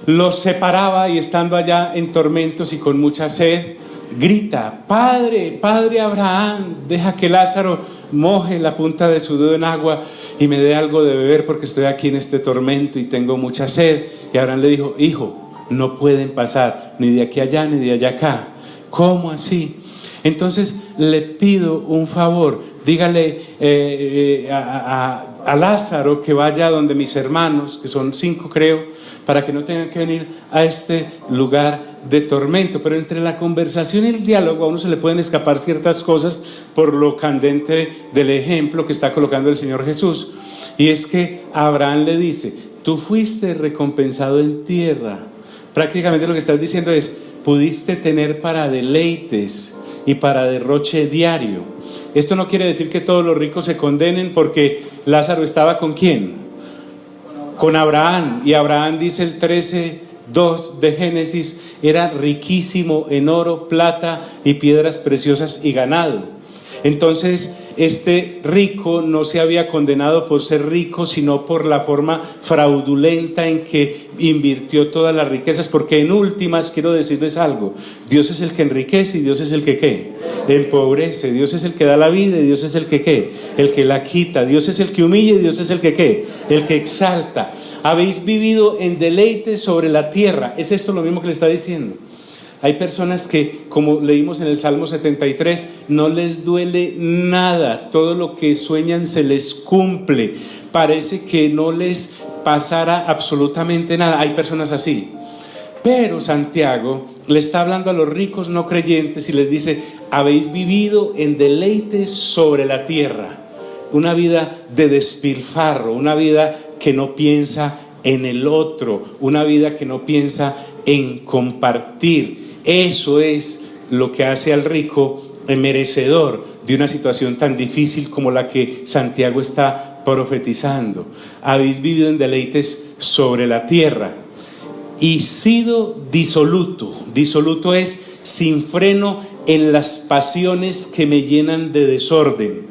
los separaba, y estando allá en tormentos y con mucha sed, grita: Padre, Padre Abraham, deja que Lázaro moje la punta de su dedo en agua y me dé algo de beber, porque estoy aquí en este tormento y tengo mucha sed. Y Abraham le dijo: hijo, no pueden pasar ni de aquí allá ni de allá acá. ¿Cómo así? Entonces le pido un favor, dígale a Lázaro que vaya donde mis hermanos, que son 5 creo, para que no tengan que venir a este lugar de tormento. Pero entre la conversación y el diálogo a uno se le pueden escapar ciertas cosas por lo candente del ejemplo que está colocando el Señor Jesús. Y es que Abraham le dice: tú fuiste recompensado en tierra. Prácticamente lo que estás diciendo es: pudiste tener para deleites y para derroche diario. Esto no quiere decir que todos los ricos se condenen, porque Lázaro estaba ¿con quién? Con Abraham. Y Abraham, dice el 13:2 de Génesis, era riquísimo en oro, plata y piedras preciosas y ganado. Entonces este rico no se había condenado por ser rico, sino por la forma fraudulenta en que invirtió todas las riquezas, porque en últimas quiero decirles algo: Dios es el que enriquece y Dios es el que ¿qué? Empobrece. Dios es el que da la vida y Dios es el que ¿qué? El que la quita. Dios es el que humilla y Dios es el que ¿qué? El que exalta. Habéis vivido en deleites sobre la tierra. ¿Es esto lo mismo que le está diciendo? Hay personas que, como leímos en el Salmo 73, no les duele nada, todo lo que sueñan se les cumple, parece que no les pasara absolutamente nada. Hay personas así. Pero Santiago le está hablando a los ricos no creyentes y les dice: habéis vivido en deleites sobre la tierra, una vida de despilfarro, una vida que no piensa en el otro, una vida que no piensa en compartir. Eso es lo que hace al rico merecedor de una situación tan difícil como la que Santiago está profetizando. Habéis vivido en deleites sobre la tierra y sido disoluto. Disoluto es sin freno en las pasiones que me llenan de desorden.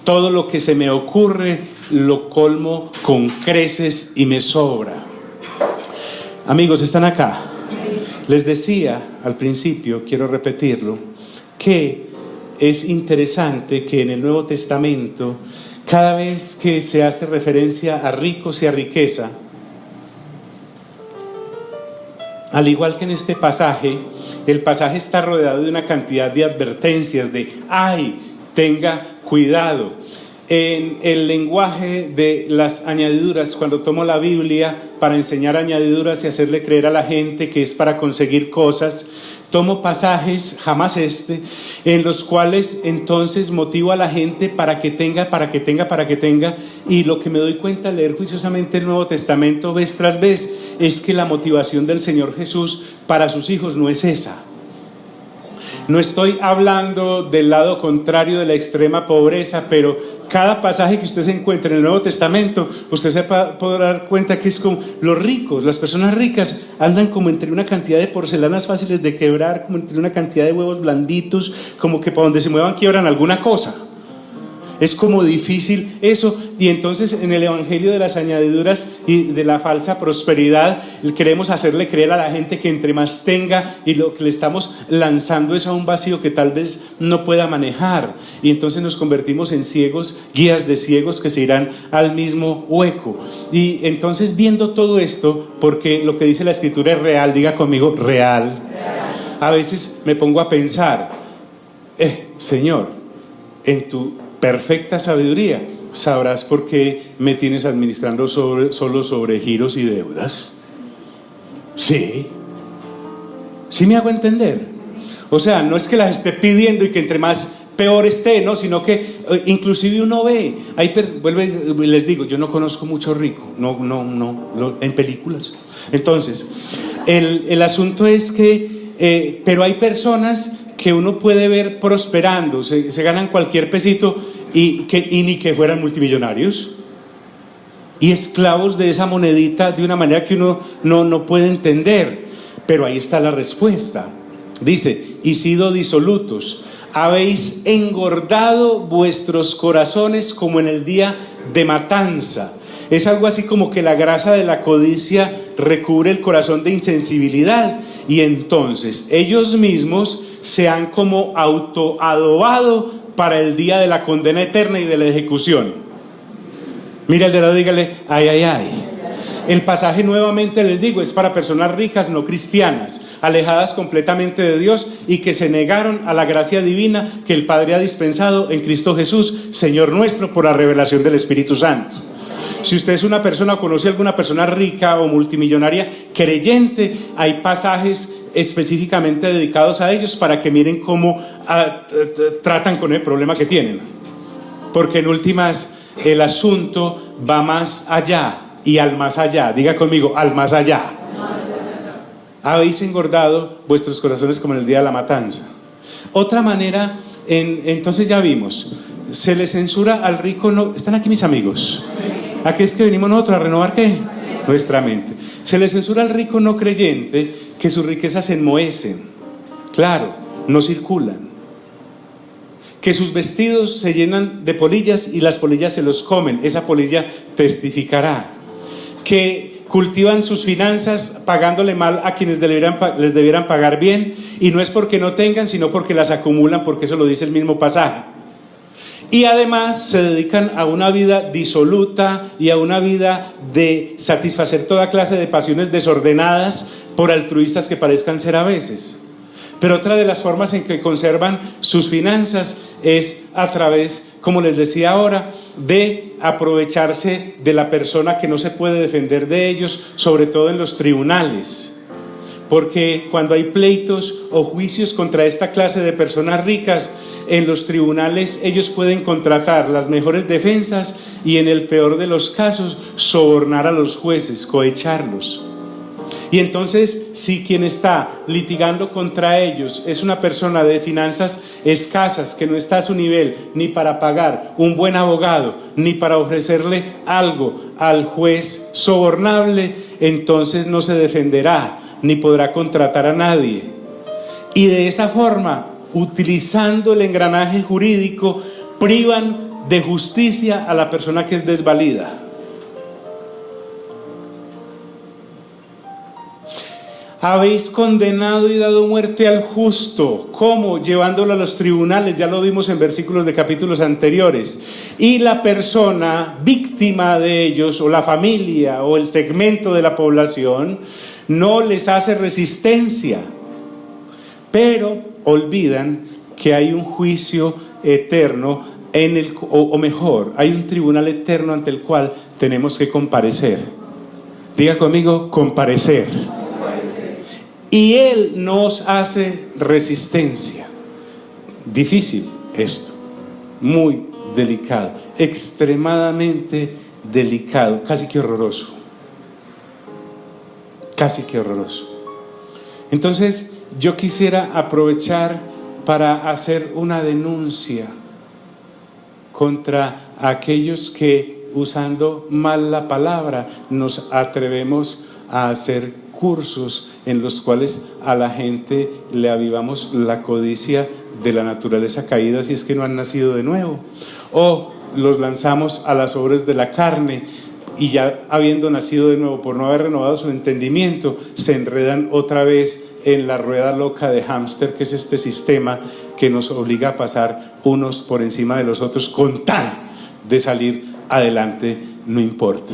Todo lo que se me ocurre lo colmo con creces y me sobra. Amigos, ¿están acá? Les decía al principio, quiero repetirlo, que es interesante que en el Nuevo Testamento, cada vez que se hace referencia a ricos y a riqueza, al igual que en este pasaje, el pasaje está rodeado de una cantidad de advertencias de ¡ay! Tenga cuidado. En el lenguaje de las añadiduras, cuando tomo la Biblia para enseñar añadiduras y hacerle creer a la gente que es para conseguir cosas, tomo pasajes, jamás en los cuales entonces motivo a la gente para que tenga, y lo que me doy cuenta al leer juiciosamente el Nuevo Testamento vez tras vez es que la motivación del Señor Jesús para sus hijos no es esa. No estoy hablando del lado contrario de la extrema pobreza, pero cada pasaje que usted se encuentre en el Nuevo Testamento, usted se podrá dar cuenta que es como los ricos, las personas ricas andan como entre una cantidad de porcelanas fáciles de quebrar, como entre una cantidad de huevos blanditos, como que para donde se muevan quiebran alguna cosa. Es como difícil eso. Y entonces en el evangelio de las añadiduras y de la falsa prosperidad queremos hacerle creer a la gente que entre más tenga, y lo que le estamos lanzando es a un vacío que tal vez no pueda manejar, y entonces nos convertimos en ciegos, guías de ciegos que se irán al mismo hueco. Y entonces, viendo todo esto, porque lo que dice la Escritura es real, diga conmigo, real. A veces me pongo a pensar, Señor, en tu perfecta sabiduría, sabrás por qué me tienes administrando solo sobre giros y deudas. Sí me hago entender. O sea, no es que las esté pidiendo y que entre más peor esté, no, sino que inclusive uno ve, les digo, yo no conozco mucho rico, no, en películas. Entonces, el asunto es que, pero hay personas que uno puede ver prosperando, se ganan cualquier pesito y ni que fueran multimillonarios, y esclavos de esa monedita de una manera que uno no puede entender. Pero ahí está la respuesta. Dice: y sido disolutos, habéis engordado vuestros corazones como en el día de matanza. Es algo así como que la grasa de la codicia recubre el corazón de insensibilidad, y entonces ellos mismos se han como autoadobado para el día de la condena eterna y de la ejecución. Mira al de lado, dígale: ay, ay, ay. El pasaje, nuevamente les digo, es para personas ricas, no cristianas, alejadas completamente de Dios y que se negaron a la gracia divina que el Padre ha dispensado en Cristo Jesús, Señor nuestro, por la revelación del Espíritu Santo. Si usted es una persona o conoce a alguna persona rica o multimillonaria creyente, hay pasajes específicamente dedicados a ellos para que miren cómo tratan con el problema que tienen. Porque en últimas el asunto va más allá y al más allá. Diga conmigo, al más allá. Habéis engordado vuestros corazones como en el día de la matanza. Otra manera, entonces ya vimos, se le censura al rico no. ¿Están aquí mis amigos? ¿A qué es que venimos nosotros? ¿A renovar qué? Nuestra mente. Se le censura al rico no creyente que sus riquezas se enmohecen. Claro, no circulan. Que sus vestidos se llenan de polillas y las polillas se los comen. Esa polilla testificará. Que cultivan sus finanzas pagándole mal a quienes les debieran pagar bien. Y no es porque no tengan, sino porque las acumulan, porque eso lo dice el mismo pasaje. Y además se dedican a una vida disoluta y a una vida de satisfacer toda clase de pasiones desordenadas, por altruistas que parezcan ser a veces. Pero otra de las formas en que conservan sus finanzas es a través, como les decía ahora, de aprovecharse de la persona que no se puede defender de ellos, sobre todo en los tribunales. Porque cuando hay pleitos o juicios contra esta clase de personas ricas, en los tribunales ellos pueden contratar las mejores defensas y, en el peor de los casos, sobornar a los jueces, cohecharlos. Y entonces, si quien está litigando contra ellos es una persona de finanzas escasas, que no está a su nivel ni para pagar un buen abogado, ni para ofrecerle algo al juez sobornable, entonces no se defenderá ni podrá contratar a nadie. Y de esa forma, utilizando el engranaje jurídico, privan de justicia a la persona que es desvalida. Habéis condenado y dado muerte al justo. ¿Cómo? Llevándolo a los tribunales. Ya lo vimos en versículos de capítulos anteriores. Y la persona víctima de ellos, o la familia, o el segmento de la población, no les hace resistencia. Pero olvidan que hay un juicio eterno o mejor, hay un tribunal eterno ante el cual tenemos que comparecer. Diga conmigo, comparecer. Y Él nos hace resistencia. Difícil esto, muy delicado, extremadamente delicado, casi que horroroso. Casi que horroroso. Entonces, yo quisiera aprovechar para hacer una denuncia contra aquellos que, usando mal la palabra, nos atrevemos a hacer cursos en los cuales a la gente le avivamos la codicia de la naturaleza caída si es que no han nacido de nuevo, o los lanzamos a las obras de la carne y, ya habiendo nacido de nuevo, por no haber renovado su entendimiento, se enredan otra vez en la rueda loca de hámster, que es este sistema que nos obliga a pasar unos por encima de los otros con tal de salir adelante, no importa.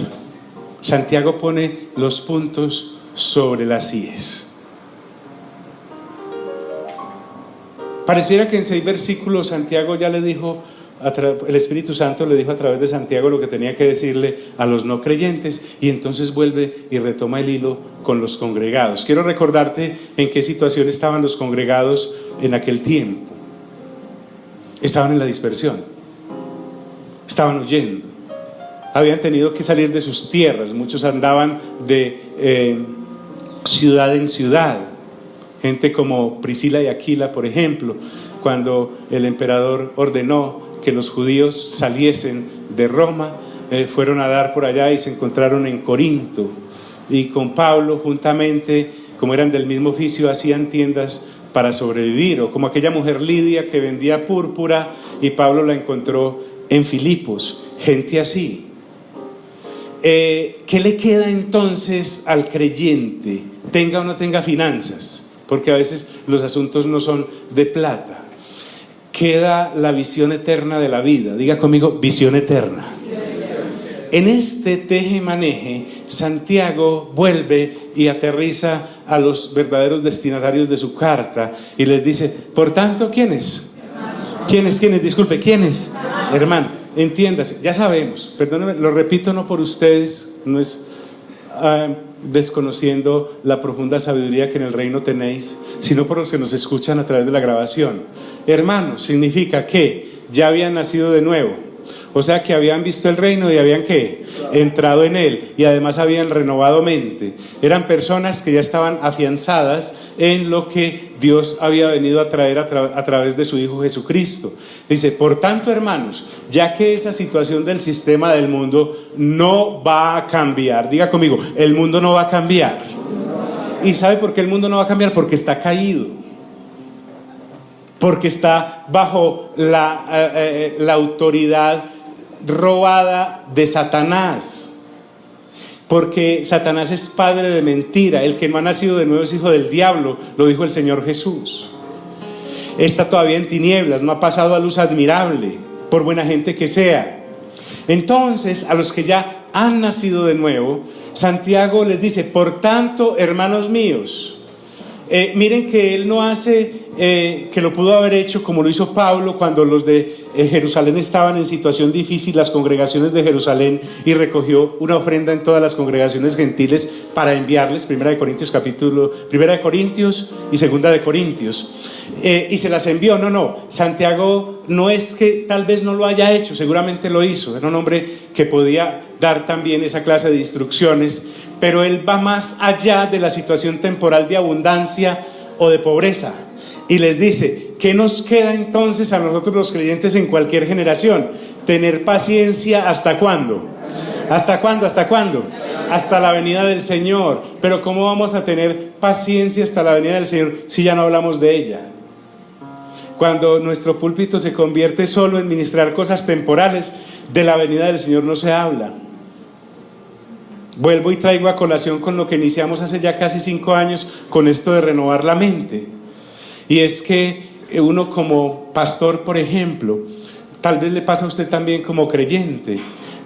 Santiago pone los puntos sobre las íes. Pareciera que en 6 versículos Santiago ya le dijo, el Espíritu Santo le dijo a través de Santiago lo que tenía que decirle a los no creyentes, y entonces vuelve y retoma el hilo con los congregados. Quiero recordarte en qué situación estaban los congregados en aquel tiempo. Estaban en la dispersión, estaban huyendo, habían tenido que salir de sus tierras, muchos andaban de ciudad en ciudad, gente como Priscila y Aquila, por ejemplo, cuando el emperador ordenó que los judíos saliesen de Roma, fueron a dar por allá y se encontraron en Corinto, y con Pablo juntamente, como eran del mismo oficio, hacían tiendas para sobrevivir, o como aquella mujer Lidia que vendía púrpura y Pablo la encontró en Filipos, gente así. ¿Qué le queda entonces al creyente, tenga o no tenga finanzas? Porque a veces los asuntos no son de plata. Queda la visión eterna de la vida. Diga conmigo, visión eterna. En este teje-maneje Santiago vuelve y aterriza a los verdaderos destinatarios de su carta y les dice, por tanto, ¿quiénes? ¿Quiénes? Disculpe, ¿quiénes? Hermano, entiéndase, ya sabemos, perdónenme, lo repito no por ustedes, no es desconociendo la profunda sabiduría que en el reino tenéis, sino por los que nos escuchan a través de la grabación. Hermanos, significa que ya habían nacido de nuevo, o sea que habían visto el reino y habían ¿qué? Entrado en él, y además habían renovado mente. Eran personas que ya estaban afianzadas en lo que Dios había venido a traer a través de su Hijo Jesucristo. Dice, por tanto, hermanos, ya que esa situación del sistema del mundo no va a cambiar, diga conmigo, el mundo no va a cambiar. ¿Y sabe por qué el mundo no va a cambiar? Porque está caído, porque está bajo la autoridad robada de Satanás, porque Satanás es padre de mentira. El que no ha nacido de nuevo es hijo del diablo, lo dijo el Señor Jesús. Está todavía en tinieblas, no ha pasado a luz admirable, por buena gente que sea. Entonces, a los que ya han nacido de nuevo, Santiago les dice, por tanto, hermanos míos, miren que él no hace que lo pudo haber hecho como lo hizo Pablo cuando los de Jerusalén estaban en situación difícil, las congregaciones de Jerusalén, y recogió una ofrenda en todas las congregaciones gentiles para enviarles, Primera de Corintios y Segunda de Corintios, y se las envió. No, Santiago no es que tal vez no lo haya hecho, seguramente lo hizo, era un hombre que podía dar también esa clase de instrucciones, pero él va más allá de la situación temporal de abundancia o de pobreza, y les dice, ¿qué nos queda entonces a nosotros los creyentes en cualquier generación? Tener paciencia, ¿hasta cuándo? ¿Hasta cuándo? Hasta la venida del Señor. Pero ¿cómo vamos a tener paciencia hasta la venida del Señor si ya no hablamos de ella? Cuando nuestro púlpito se convierte solo en ministrar cosas temporales, de la venida del Señor no se habla. Vuelvo y traigo a colación con lo que iniciamos hace ya casi 5 años con esto de renovar la mente. Y es que uno como pastor, por ejemplo, tal vez le pasa a usted también como creyente,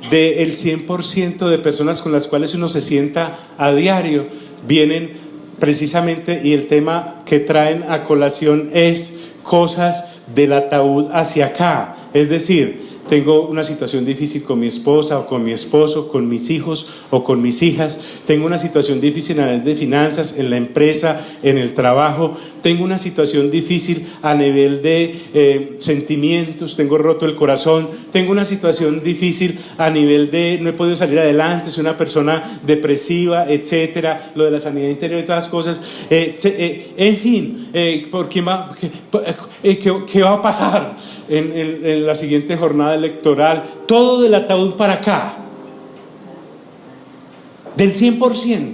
del 100% de personas con las cuales uno se sienta a diario, vienen precisamente, y el tema que traen a colación es cosas del ataúd hacia acá. Es decir, tengo una situación difícil con mi esposa o con mi esposo, con mis hijos o con mis hijas. Tengo una situación difícil a nivel de finanzas, en la empresa, en el trabajo. Tengo una situación difícil a nivel de sentimientos. Tengo roto el corazón. Tengo una situación difícil a nivel de no he podido salir adelante. Soy una persona depresiva, etcétera. Lo de la sanidad interior y todas las cosas. En fin, ¿qué va a pasar en la siguiente jornada electoral? Todo del ataúd para acá, del 100%.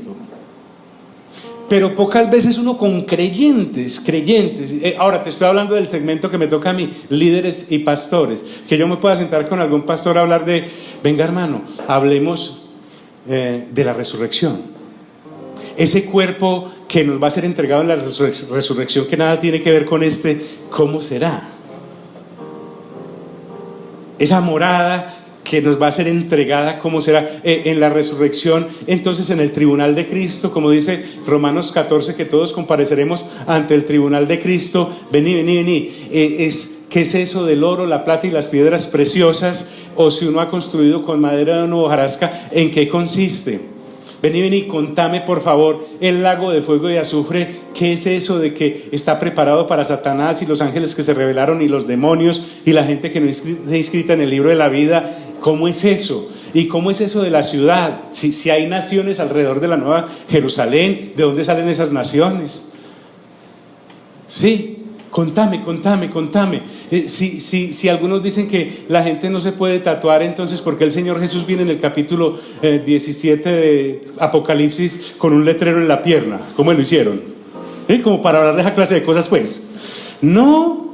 Pero pocas veces uno con creyentes. Ahora te estoy hablando del segmento que me toca a mí, líderes y pastores, que yo me pueda sentar con algún pastor a hablar de, venga hermano, hablemos de la resurrección. Ese cuerpo que nos va a ser entregado en la resurrección, que nada tiene que ver con ¿cómo será? Esa morada que nos va a ser entregada, ¿cómo será? En la resurrección, entonces en el tribunal de Cristo, como dice Romanos 14, que todos compareceremos ante el tribunal de Cristo. Vení. ¿Qué es eso del oro, la plata y las piedras preciosas? O si uno ha construido con madera de una hojarasca, ¿en qué consiste? Vení, contame por favor el lago de fuego y azufre. ¿Qué es eso de que está preparado para Satanás y los ángeles que se rebelaron y los demonios y la gente que no está inscrita en el libro de la vida? ¿Cómo es eso? ¿Y cómo es eso de la ciudad? Si hay naciones alrededor de la Nueva Jerusalén, ¿de dónde salen esas naciones? Sí. Contame. Si algunos dicen que la gente no se puede tatuar, entonces ¿por qué el Señor Jesús viene en el capítulo 17 de Apocalipsis con un letrero en la pierna? ¿Cómo lo hicieron? Como para hablar de esa clase de cosas, pues. No,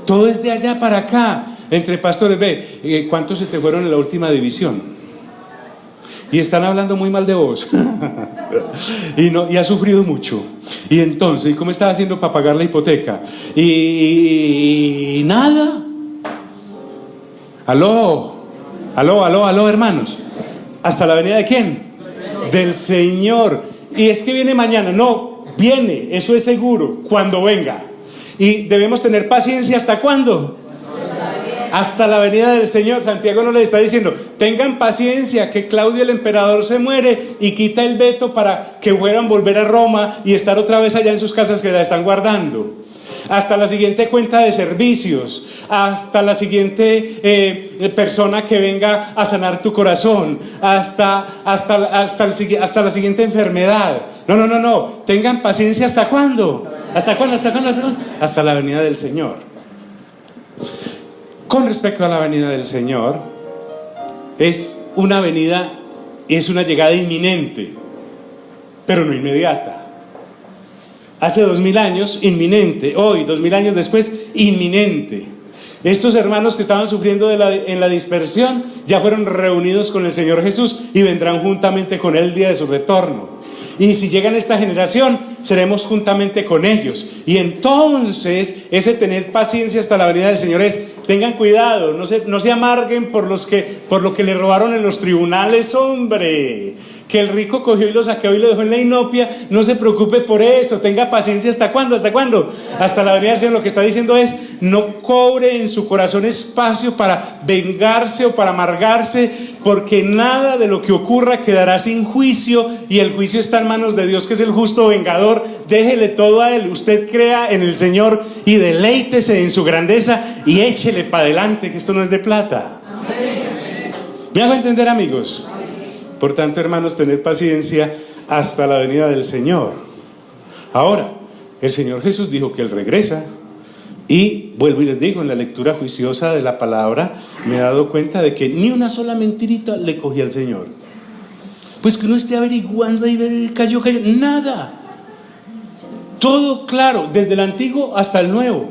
todo es de allá para acá. Entre pastores, ¿cuántos se te fueron en la última división? Y están hablando muy mal de vos y has sufrido mucho. Y entonces, ¿y cómo estás haciendo para pagar la hipoteca? Y nada. Aló, hermanos. ¿Hasta la venida de quién? Del Señor. Y es que viene mañana. No, viene, eso es seguro, cuando venga. Y debemos tener paciencia. ¿Hasta cuándo? Hasta la venida del Señor. Santiago nos le está diciendo: tengan paciencia, que Claudio el emperador se muere y quita el veto para que puedan volver a Roma y estar otra vez allá en sus casas que la están guardando. Hasta la siguiente cuenta de servicios, hasta la siguiente persona que venga a sanar tu corazón, hasta la siguiente enfermedad. No, tengan paciencia. ¿Hasta cuándo? ¿Hasta cuándo? Hasta la venida del Señor. Con respecto a la venida del Señor, es una venida, es una llegada inminente, pero no inmediata. Hace 2000 años, inminente. Hoy, 2000 años después, inminente. Estos hermanos que estaban sufriendo en la dispersión ya fueron reunidos con el Señor Jesús y vendrán juntamente con Él el día de su retorno. Y si llegan esta generación, seremos juntamente con ellos. Y entonces, ese tener paciencia hasta la venida del Señor es: tengan cuidado, no se amarguen por lo que le robaron en los tribunales, hombre. Que el rico cogió y lo saqueó y lo dejó en la inopia. No se preocupe por eso, tenga paciencia. ¿Hasta cuándo? Hasta la venida del Señor. Lo que está diciendo es: no cobre en su corazón espacio para vengarse o para amargarse, porque nada de lo que ocurra quedará sin juicio, y el juicio está en manos de Dios, que es el justo vengador. Déjele todo a Él. Usted crea en el Señor y deleítese en su grandeza y échele para adelante, que esto no es de plata. Amén. ¿Me hago entender, amigos? Por tanto, hermanos, tened paciencia hasta la venida del Señor. Ahora, el Señor Jesús dijo que Él regresa. Y vuelvo y les digo, en la lectura juiciosa de la palabra me he dado cuenta de que ni una sola mentirita le cogí al Señor. Pues que uno esté averiguando ahí, cayó, nada. Todo claro, desde el antiguo hasta el nuevo.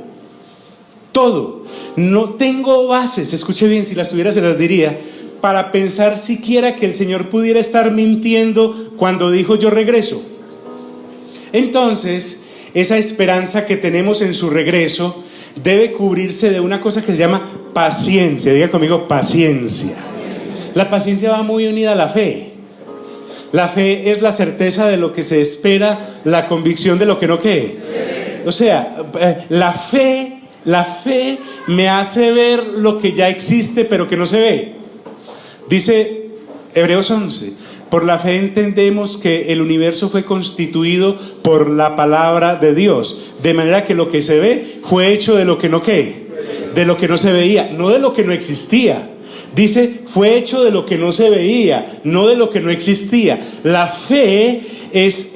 Todo. No tengo bases, escuche bien, si las tuviera se las diría, para pensar siquiera que el Señor pudiera estar mintiendo cuando dijo: yo regreso. Entonces, esa esperanza que tenemos en su regreso debe cubrirse de una cosa que se llama paciencia. Diga conmigo: paciencia. La paciencia va muy unida a la fe. La fe es la certeza de lo que se espera, la convicción de lo que no quede. O sea, la fe me hace ver lo que ya existe pero que no se ve. Dice Hebreos 11: por la fe entendemos que el universo fue constituido por la palabra de Dios, de manera que lo que se ve fue hecho de lo que no qué, de lo que no se veía, no de lo que no existía. Dice: fue hecho de lo que no se veía, no de lo que no existía. La fe es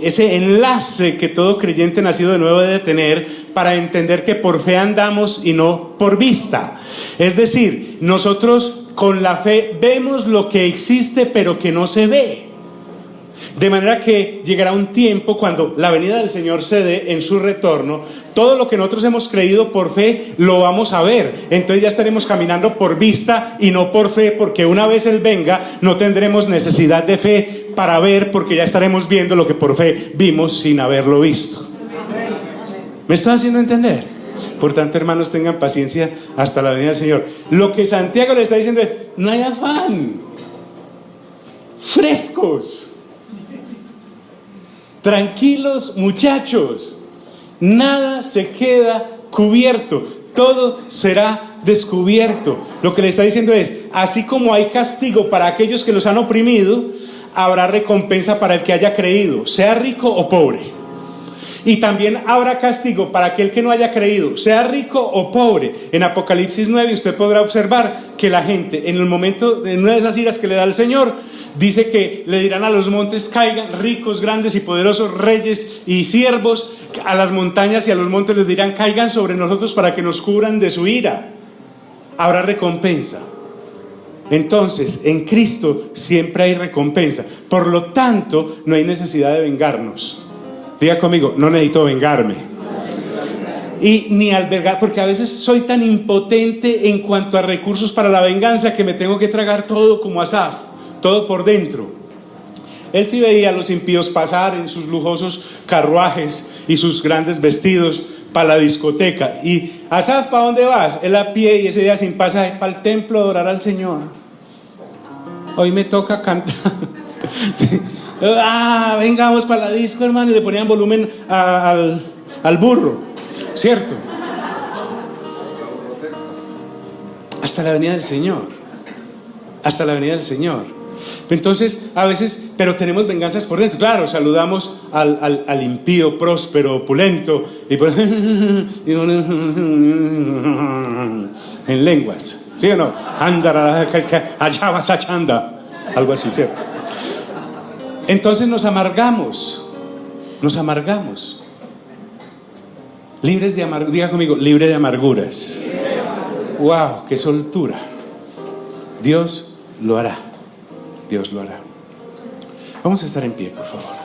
ese enlace que todo creyente nacido de nuevo debe tener para entender que por fe andamos y no por vista. Es decir, nosotros con la fe vemos lo que existe pero que no se ve. De manera que llegará un tiempo cuando la venida del Señor se dé en su retorno. Todo lo que nosotros hemos creído por fe lo vamos a ver. Entonces ya estaremos caminando por vista y no por fe, porque una vez Él venga no tendremos necesidad de fe para ver, porque ya estaremos viendo lo que por fe vimos sin haberlo visto. ¿Me estoy haciendo entender? Por tanto, hermanos, tengan paciencia hasta la venida del Señor. Lo que Santiago le está diciendo es: no hay afán, frescos, tranquilos, muchachos, nada se queda cubierto, todo será descubierto. Lo que le está diciendo es: así como hay castigo para aquellos que los han oprimido, habrá recompensa para el que haya creído, sea rico o pobre. Y también habrá castigo para aquel que no haya creído, sea rico o pobre. En Apocalipsis 9 usted podrá observar que la gente, en el momento, en una de esas iras que le da el Señor, dice que le dirán a los montes: caigan, ricos, grandes y poderosos, reyes y siervos. A las montañas y a los montes les dirán: caigan sobre nosotros para que nos cubran de su ira. Habrá recompensa. Entonces, en Cristo siempre hay recompensa. Por lo tanto, no hay necesidad de vengarnos. Diga conmigo: no necesito vengarme. Y ni albergar, porque a veces soy tan impotente en cuanto a recursos para la venganza que me tengo que tragar todo como Asaf, todo por dentro. Él sí veía a los impíos pasar en sus lujosos carruajes y sus grandes vestidos para la discoteca. Y: Asaf, ¿para dónde vas? Él a pie, y ese día sin pasaje, para el templo a adorar al Señor. hoy me toca cantar. Sí. Vengamos para la disco, hermano, y le ponían volumen al burro, ¿cierto? Hasta la venida del Señor. Hasta la venida del Señor. Entonces, a veces, pero tenemos venganzas por dentro. Claro, saludamos al impío, próspero, opulento, en lenguas, ¿sí o no? Allá vas a chanda, algo así, ¿cierto? Entonces nos amargamos. Libres de amarguras. Diga conmigo, libre de amarguras. Wow, qué soltura. Dios lo hará. Dios lo hará. Vamos a estar en pie, por favor.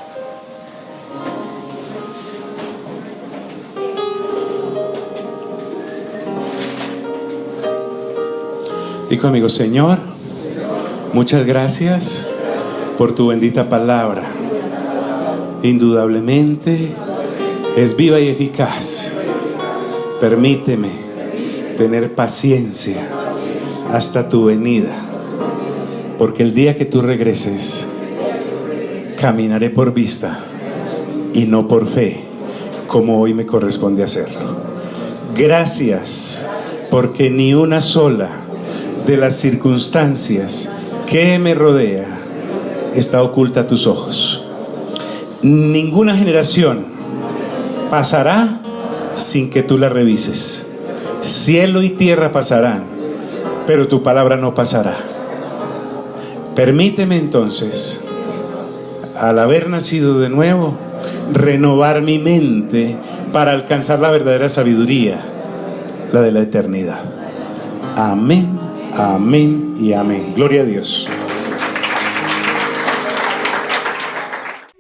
Digo, amigo, Señor, muchas gracias por tu bendita palabra. Indudablemente es viva y eficaz. Permíteme tener paciencia hasta tu venida, porque el día que tú regreses, caminaré por vista y no por fe, como hoy me corresponde hacerlo. Gracias, porque ni una sola de las circunstancias que me rodea está oculta a tus ojos. Ninguna generación pasará sin que tú la revises. Cielo y tierra pasarán, pero tu palabra no pasará. Permíteme entonces, al haber nacido de nuevo, renovar mi mente para alcanzar la verdadera sabiduría, la de la eternidad. Amén, amén y amén. Gloria a Dios.